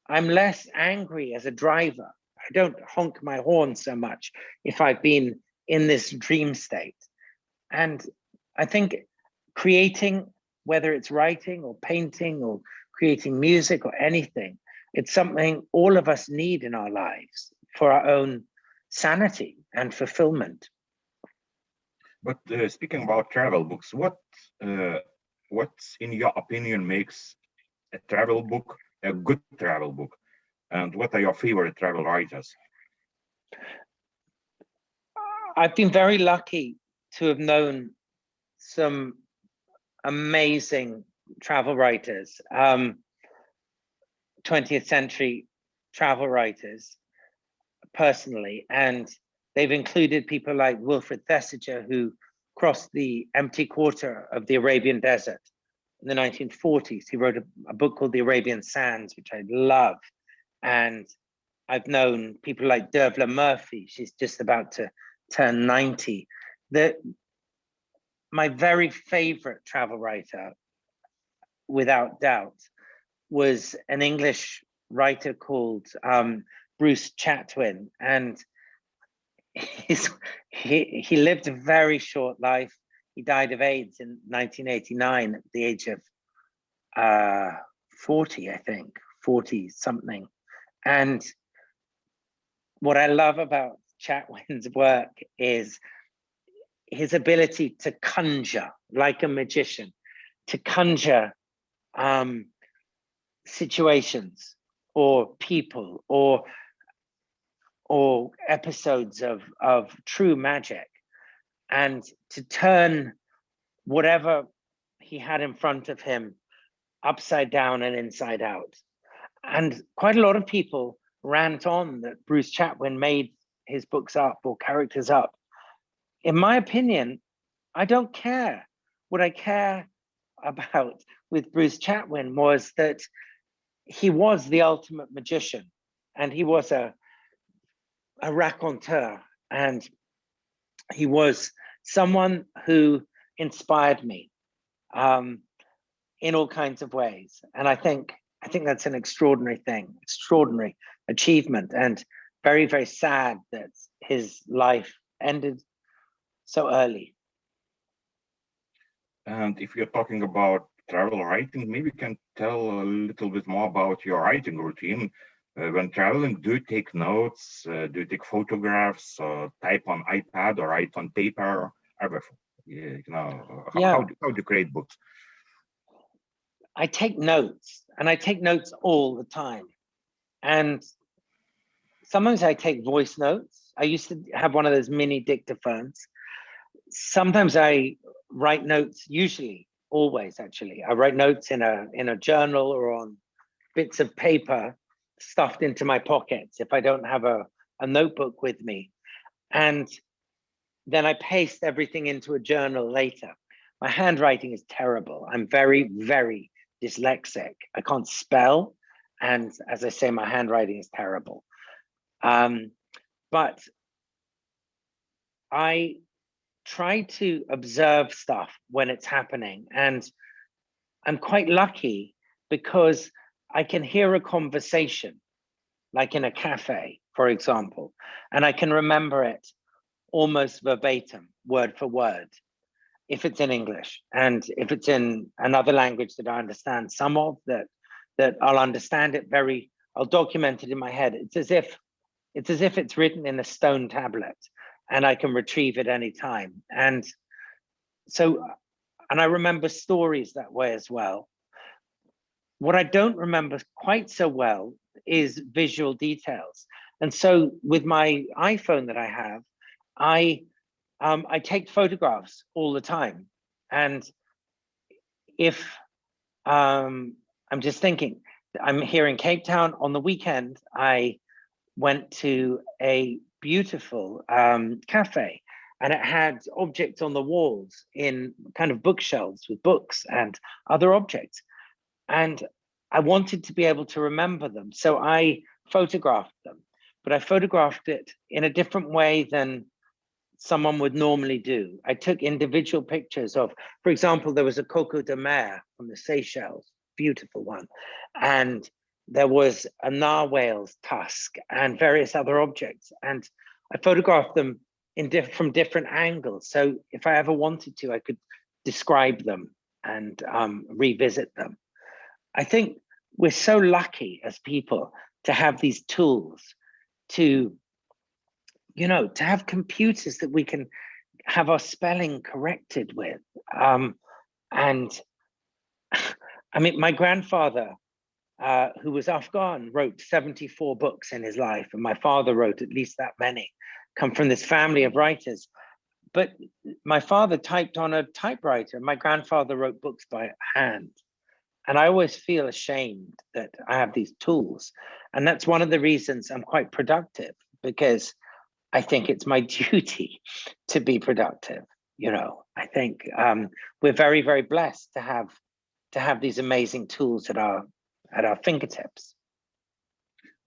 I'm less angry as a driver. I don't honk my horn so much if I've been in this dream state. And I think creating, whether it's writing or painting or creating music or anything, it's something all of us need in our lives for our own sanity and fulfillment. But speaking about travel books, what in your opinion makes a travel book a good travel book, and what are your favorite travel writers? I've been very lucky to have known some amazing travel writers, 20th century travel writers personally, and they've included people like Wilfred Thesiger, who crossed the empty quarter of the Arabian desert in the 1940s. He wrote a book called The Arabian Sands, which I love. And I've known people like Dervla Murphy. She's just about to turn 90. My very favorite travel writer, without doubt, was an English writer called Bruce Chatwin. And he lived a very short life. He died of AIDS in 1989 at the age of 40, I think, 40 something. And what I love about Chatwin's work is his ability to conjure like a magician, to conjure situations or people or episodes of true magic, and to turn whatever he had in front of him upside down and inside out. And quite a lot of people rant on that Bruce Chatwin made his books up or characters up. In my opinion, I don't care. What I care about with Bruce Chatwin was that he was the ultimate magician, and he was a raconteur, and he was someone who inspired me in all kinds of ways. And I think that's an extraordinary thing, extraordinary achievement, and very, very sad that his life ended so early. And if you're talking about travel writing, maybe you can tell a little bit more about your writing routine. When traveling, do you take notes? Do you take photographs, or type on iPad, or write on paper? Everything. How do you create books? I take notes, and I take notes all the time. And sometimes I take voice notes. I used to have one of those mini dictaphones. Sometimes I write notes, always actually. I write notes in a journal or on bits of paper stuffed into my pockets if I don't have a notebook with me. And then I paste everything into a journal later. My handwriting is terrible. I'm very, very dyslexic. I can't spell. And as I say, my handwriting is terrible. But I try to observe stuff when it's happening. And I'm quite lucky because I can hear a conversation, like in a cafe, for example, and I can remember it almost verbatim, word for word, if it's in English. And if it's in another language that I understand some of, that I'll understand it I'll document it in my head. It's as if it's written in a stone tablet and I can retrieve it any time. And I remember stories that way as well. What I don't remember quite so well is visual details. And so with my iPhone that I have, I take photographs all the time. And if I'm just thinking, I'm here in Cape Town on the weekend, I went to a beautiful cafe, and it had objects on the walls in kind of bookshelves with books and other objects. And I wanted to be able to remember them. So I photographed them, but I photographed it in a different way than someone would normally do. I took individual pictures of, for example, there was a coco de mer from the Seychelles, beautiful one. And there was a narwhal's tusk and various other objects. And I photographed them from different angles. So if I ever wanted to, I could describe them and revisit them. I think we're so lucky as people to have these tools to have computers that we can have our spelling corrected with. And I mean, my grandfather, who was Afghan, wrote 74 books in his life, and my father wrote at least that many, come from this family of writers. But my father typed on a typewriter. My grandfather wrote books by hand. And I always feel ashamed that I have these tools. And that's one of the reasons I'm quite productive, because I think it's my duty to be productive. I think we're very, very blessed to have these amazing tools at our fingertips.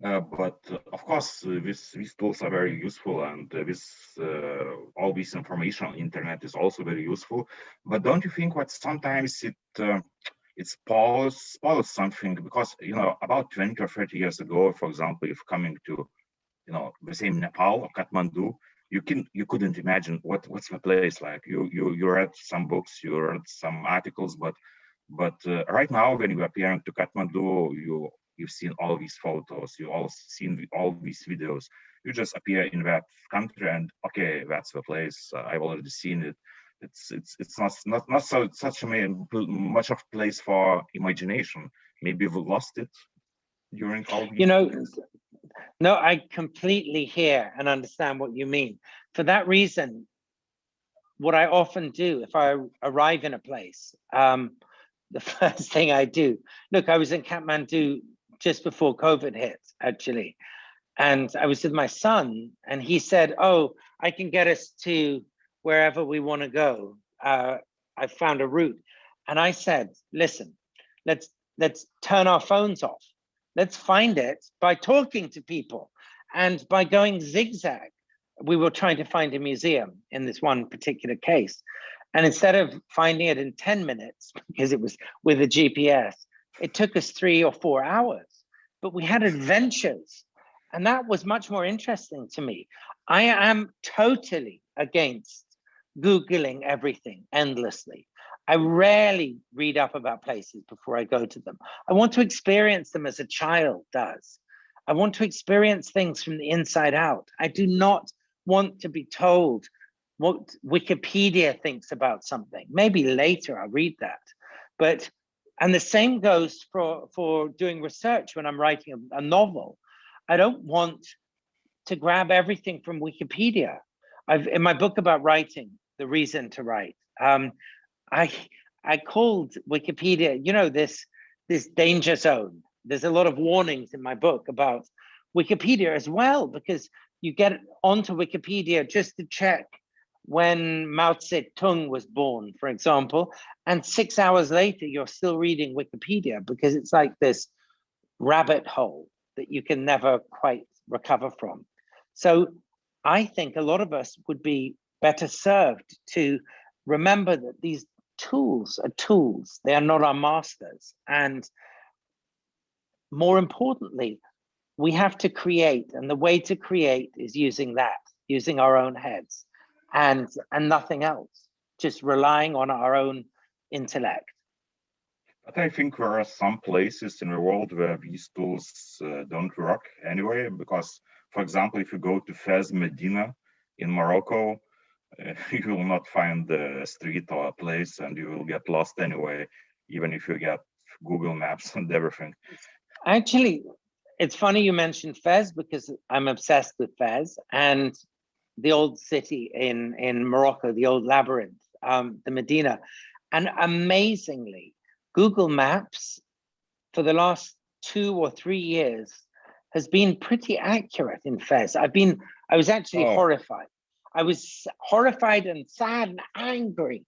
But of course, these tools are very useful, and all this information on internet is also very useful. But don't you think that sometimes it spoils something? Because about 20 or 30 years ago, for example, if coming to the same Nepal or Kathmandu, you couldn't imagine what's the place like. You read some books, you read some articles, but right now when you are appearing to Kathmandu, you've seen all these photos, you all seen all these videos. You just appear in that country and okay, that's the place. I've already seen it. it's not so such much of place for imagination. Maybe we lost it during all these years. No, I completely hear and understand what you mean. For that reason, what I often do if I arrive in a place, the first thing I do, look, I was in Kathmandu just before COVID hit, actually. And I was with my son, and he said, oh, I can get us to wherever we want to go. I found a route. And I said, listen, let's turn our phones off. Let's find it by talking to people and by going zigzag. We were trying to find a museum in this one particular case. And instead of finding it in 10 minutes, because it was with a GPS, it took us 3 or 4 hours, but we had adventures. And that was much more interesting to me. I am totally against Googling everything endlessly. I rarely read up about places before I go to them. I want to experience them as a child does. I want to experience things from the inside out. I do not want to be told what Wikipedia thinks about something. Maybe later I'll read that. And the same goes for doing research when I'm writing a novel. I don't want to grab everything from Wikipedia. In my book about writing, The Reason to Write, I called Wikipedia, this danger zone. There's a lot of warnings in my book about Wikipedia as well, because you get onto Wikipedia just to check when Mao Zedong was born, for example, and 6 hours later, you're still reading Wikipedia because it's like this rabbit hole that you can never quite recover from. So I think a lot of us would be better served to remember that these tools are tools. They are not our masters. And more importantly, we have to create, and the way to create is using our own heads and nothing else, just relying on our own intellect. But I think there are some places in the world where these tools don't work anyway, because, for example, if you go to Fez, Medina in Morocco, you will not find a street or a place, and you will get lost anyway, even if you get Google Maps and everything. Actually, it's funny you mentioned Fez, because I'm obsessed with Fez and the old city in Morocco, the old labyrinth, the Medina. And amazingly, Google Maps for the last 2 or 3 years has been pretty accurate in Fez. I was actually horrified. I was horrified and sad and angry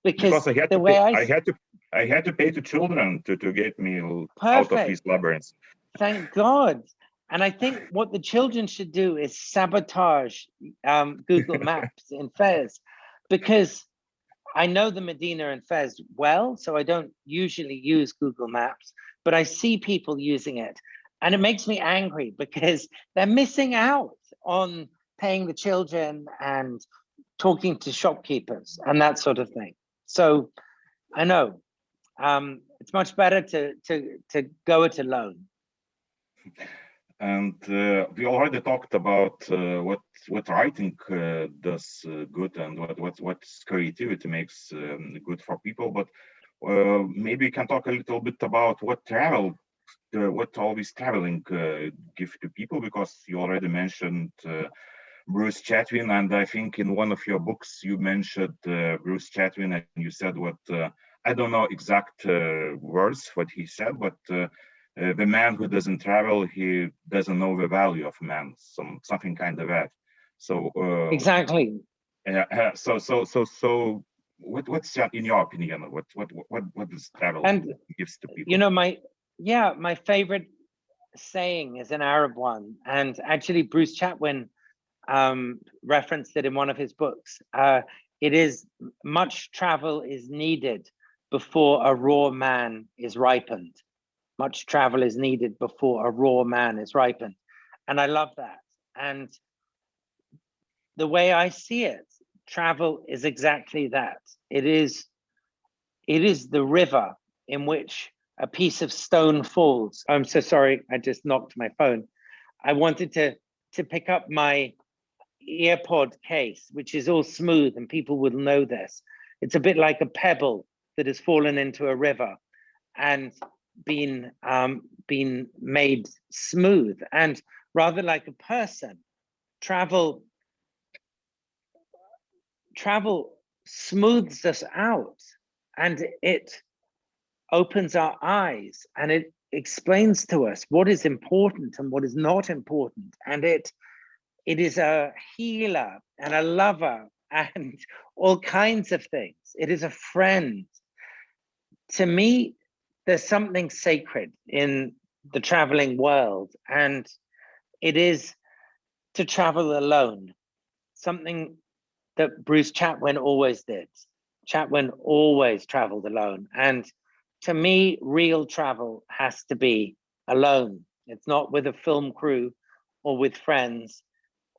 because I had to pay to children to get me Perfect. Out of these labyrinths. Thank God. And I think what the children should do is sabotage Google Maps in Fez, because I know the Medina and Fez well, so I don't usually use Google Maps, but I see people using it. And it makes me angry because they're missing out on paying the children and talking to shopkeepers and that sort of thing. So I know it's much better to go it alone. And we already talked about what writing does good and what creativity makes good for people. But maybe you can talk a little bit about what all this traveling give to people, because you already mentioned Bruce Chatwin, and I think in one of your books you mentioned Bruce Chatwin, and you said what I don't know exact words what he said, but the man who doesn't travel, he doesn't know the value of man, something kind of that. So exactly. So what's in your opinion? What does travel gives to people? My favorite saying is an Arab one, and actually Bruce Chatwin referenced it in one of his books. It is, much travel is needed before a raw man is ripened. Much travel is needed before a raw man is ripened. And I love that. And the way I see it, travel is exactly that. It is the river in which a piece of stone falls. I'm so sorry, I just knocked my phone. I wanted to pick up my earpod case, which is all smooth, and people will know this. It's a bit like a pebble that has fallen into a river and been made smooth. And rather like a person, travel smooths us out, and it opens our eyes, and it explains to us what is important and what is not important. And it is a healer and a lover and all kinds of things. It is a friend. To me, there's something sacred in the traveling world, and it is to travel alone, something that Bruce Chatwin always did. Chatwin always traveled alone. And to me, real travel has to be alone. It's not with a film crew or with friends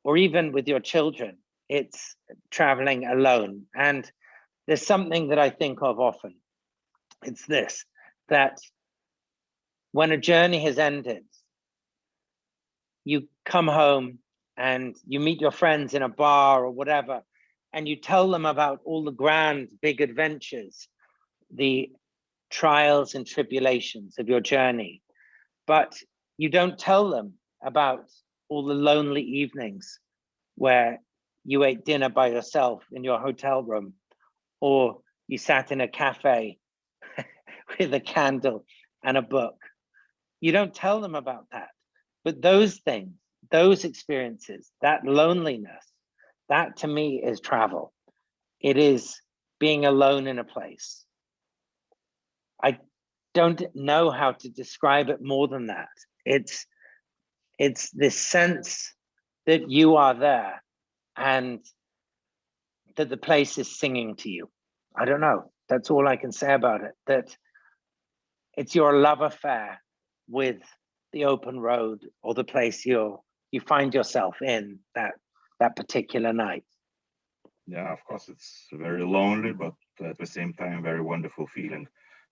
or even with your children. It's traveling alone. And there's something that I think of often. It's this, that when a journey has ended, you come home and you meet your friends in a bar or whatever, and you tell them about all the grand, big adventures, the trials and tribulations of your journey. But you don't tell them about all the lonely evenings where you ate dinner by yourself in your hotel room, or you sat in a cafe with a candle and a book. You don't tell them about that. But those things, those experiences, that loneliness, that to me is travel. It is being alone in a place. I don't know how to describe it more than that. It's this sense that you are there and that the place is singing to you. I don't know. That's all I can say about it. That it's your love affair with the open road or the place you find yourself in that particular night. Yeah, of course, it's very lonely, but at the same time, very wonderful feeling,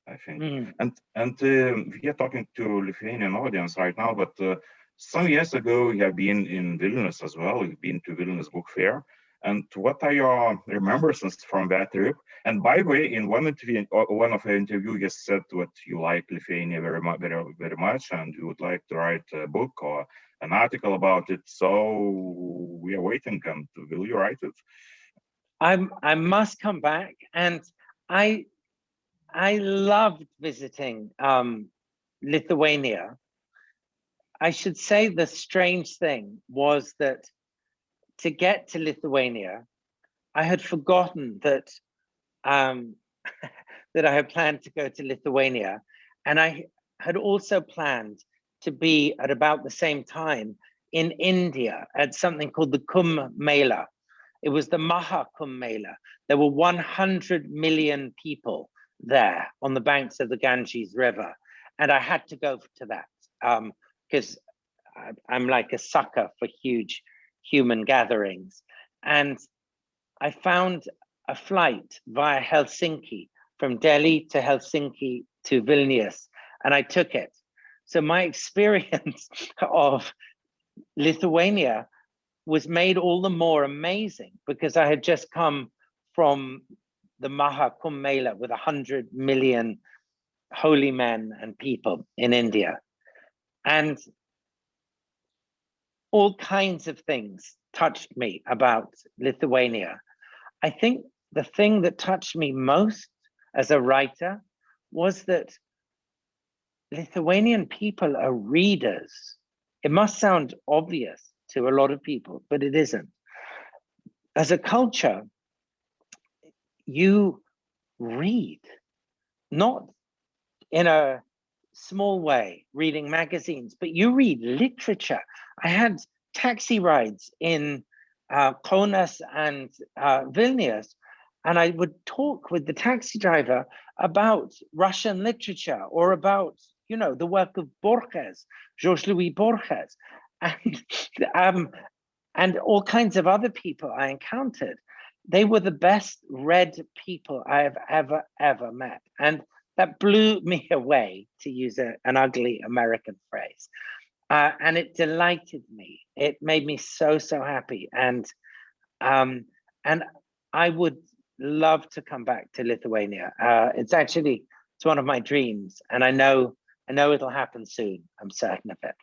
I think. And we are talking to Lithuanian audience right now, but some years ago, you have been in Vilnius as well. You've been to Vilnius Book Fair. And what are your remembrances from that trip? And by the way, in one of the interviews, you said that you like Lithuania very much, and you would like to write a book or an article about it. So we are waiting. And will you write it? I must come back, and I loved visiting Lithuania. I should say the strange thing was that to get to Lithuania, I had forgotten that that I had planned to go to Lithuania, and I had also planned to be at about the same time in India at something called the Kumbh Mela. It was the Maha Kumbh Mela. There were 100 million people there on the banks of the Ganges River, and I had to go to that because I'm like a sucker for huge human gatherings. And I found a flight via Helsinki, from Delhi to Helsinki to Vilnius, and I took it. So my experience of Lithuania was made all the more amazing because I had just come from the Maha Kumbh Mela with 100 million holy men and people in India. And all kinds of things touched me about Lithuania. I think the thing that touched me most as a writer was that Lithuanian people are readers. It must sound obvious to a lot of people, but it isn't. As a culture, you read, not in a small way, reading magazines, but you read literature. I had taxi rides in Kaunas and Vilnius, and I would talk with the taxi driver about Russian literature or about, you know, the work of Borges, Georges-Louis Borges, and all kinds of other people I encountered. They were the best read people I have ever met. And that blew me away, to use an ugly American phrase. and it delighted me. It made me so happy, and I would love to come back to Lithuania. It's one of my dreams, and I know it'll happen soon. I'm certain of it.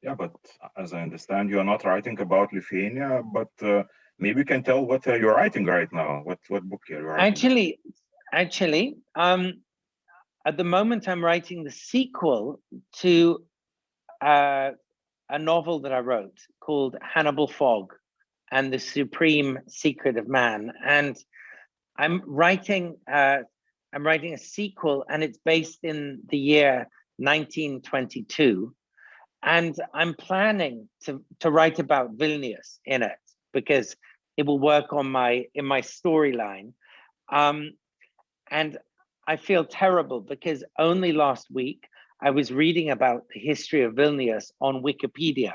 Yeah, but as I understand, you are not writing about Lithuania, but maybe you can tell what you're writing right now. What book you're writing? Actually, at the moment, I'm writing the sequel to a novel that I wrote called Hannibal Fog and the Supreme Secret of Man, and I'm writing a sequel, and it's based in the year 1922. And I'm planning to write about Vilnius in it, because it will work in my storyline. And I feel terrible because only last week I was reading about the history of Vilnius on Wikipedia,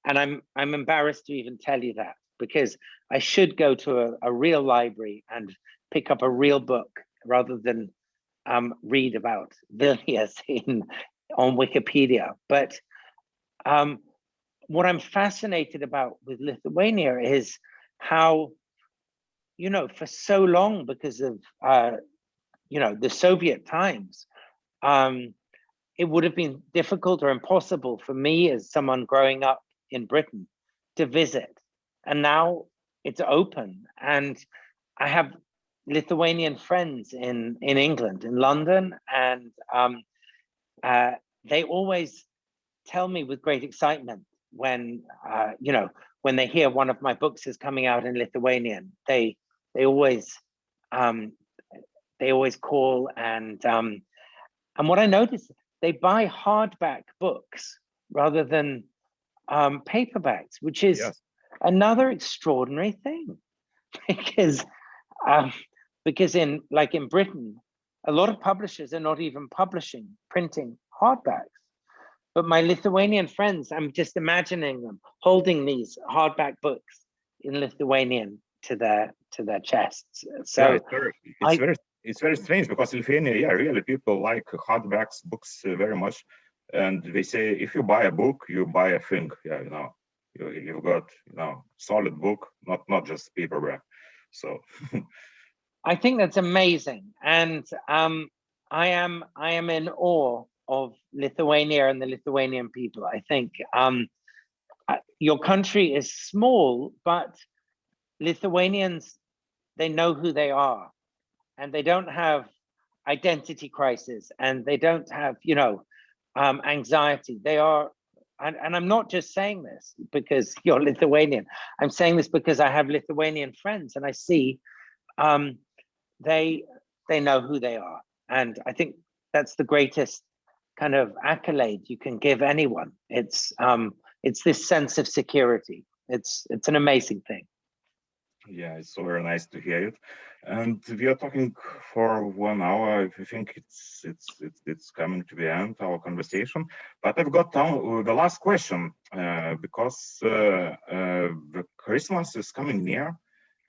and I'm embarrassed to even tell you that, because I should go to a real library and pick up a real book rather than read about Vilnius on Wikipedia. But what I'm fascinated about with Lithuania is how, for so long, because of the Soviet times, it would have been difficult or impossible for me as someone growing up in Britain to visit. And now it's open, and I have Lithuanian friends in England, in London, and they always tell me with great excitement when when they hear one of my books is coming out in Lithuanian. They always call, and what I notice, they buy hardback books rather than paperbacks, which is another extraordinary thing, because in Britain, a lot of publishers are not even printing hardbacks. But my Lithuanian friends, I'm just imagining them holding these hardback books in Lithuanian to their chests. So it's very strange, because Lithuania, really, people like hardbacks books very much, and they say if you buy a book, you buy a thing. You've got solid book, not just paperback. So I think that's amazing, and I am in awe of Lithuania and the Lithuanian people. I think your country is small, but Lithuanians, they know who they are, and they don't have identity crisis, and they don't have anxiety. They are, and I'm not just saying this because you're Lithuanian. I'm saying this because I have Lithuanian friends, and I see they know who they are, and I think that's the greatest kind of accolade you can give anyone. It's this sense of security. It's an amazing thing. Yeah, it's so very nice to hear it. And we are talking for 1 hour. I think it's coming to the end our conversation. But I've got the last question, because the Christmas is coming near,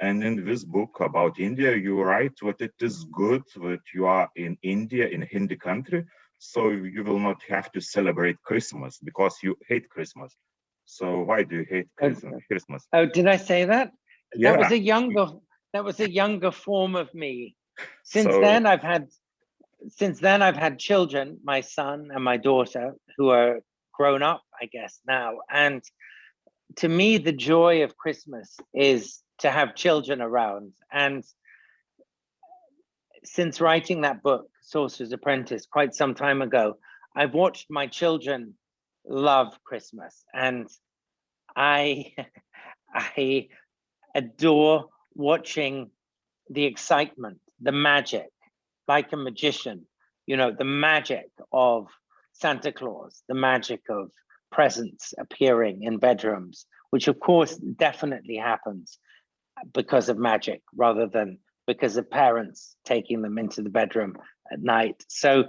and in this book about India, you write that it is good that you are in India, in Hindi country, so you will not have to celebrate Christmas because you hate Christmas. So why do you hate Christmas? Oh, did I say that? Yeah. That was a younger form of me. Since then I've had children, my son and my daughter, who are grown up, I guess, now. And to me, the joy of Christmas is to have children around. And since writing that book, Sorcerer's Apprentice, quite some time ago, I've watched my children love Christmas, and I adore watching the excitement, the magic, like a magician, the magic of Santa Claus, the magic of presents appearing in bedrooms, which of course definitely happens because of magic rather than because of parents taking them into the bedroom at night. So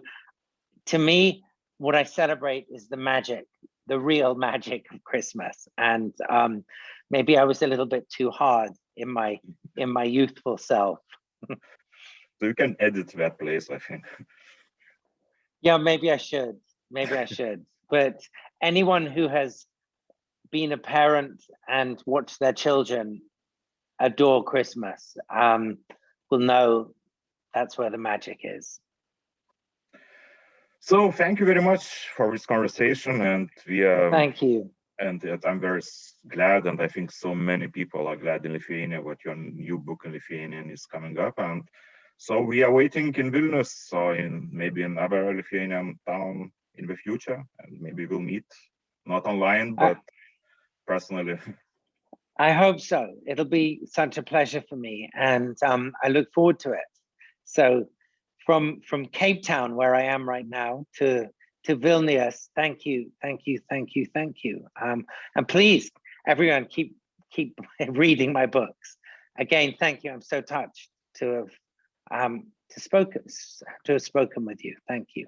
to me, what I celebrate is the magic, the real magic of Christmas. And maybe I was a little bit too hard in my youthful self. So you can edit that place, I think. Yeah, maybe I should. Maybe I should. but anyone who has been a parent and watched their children adore Christmas will know that's where the magic is. So thank you very much for this conversation, and thank you. And I'm very glad, and I think so many people are glad in Lithuania what your new book in Lithuanian is coming up. And so we are waiting in Vilnius, or maybe in other Lithuanian town in the future, and maybe we'll meet, not online, but personally. I hope so. It'll be such a pleasure for me, and I look forward to it. So from Cape Town, where I am right now, to Vilnius, thank you. And please, everyone, keep reading my books. Again, thank you. I'm so touched to have spoken with you. Thank you.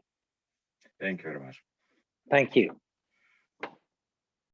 Thank you very much. Thank you.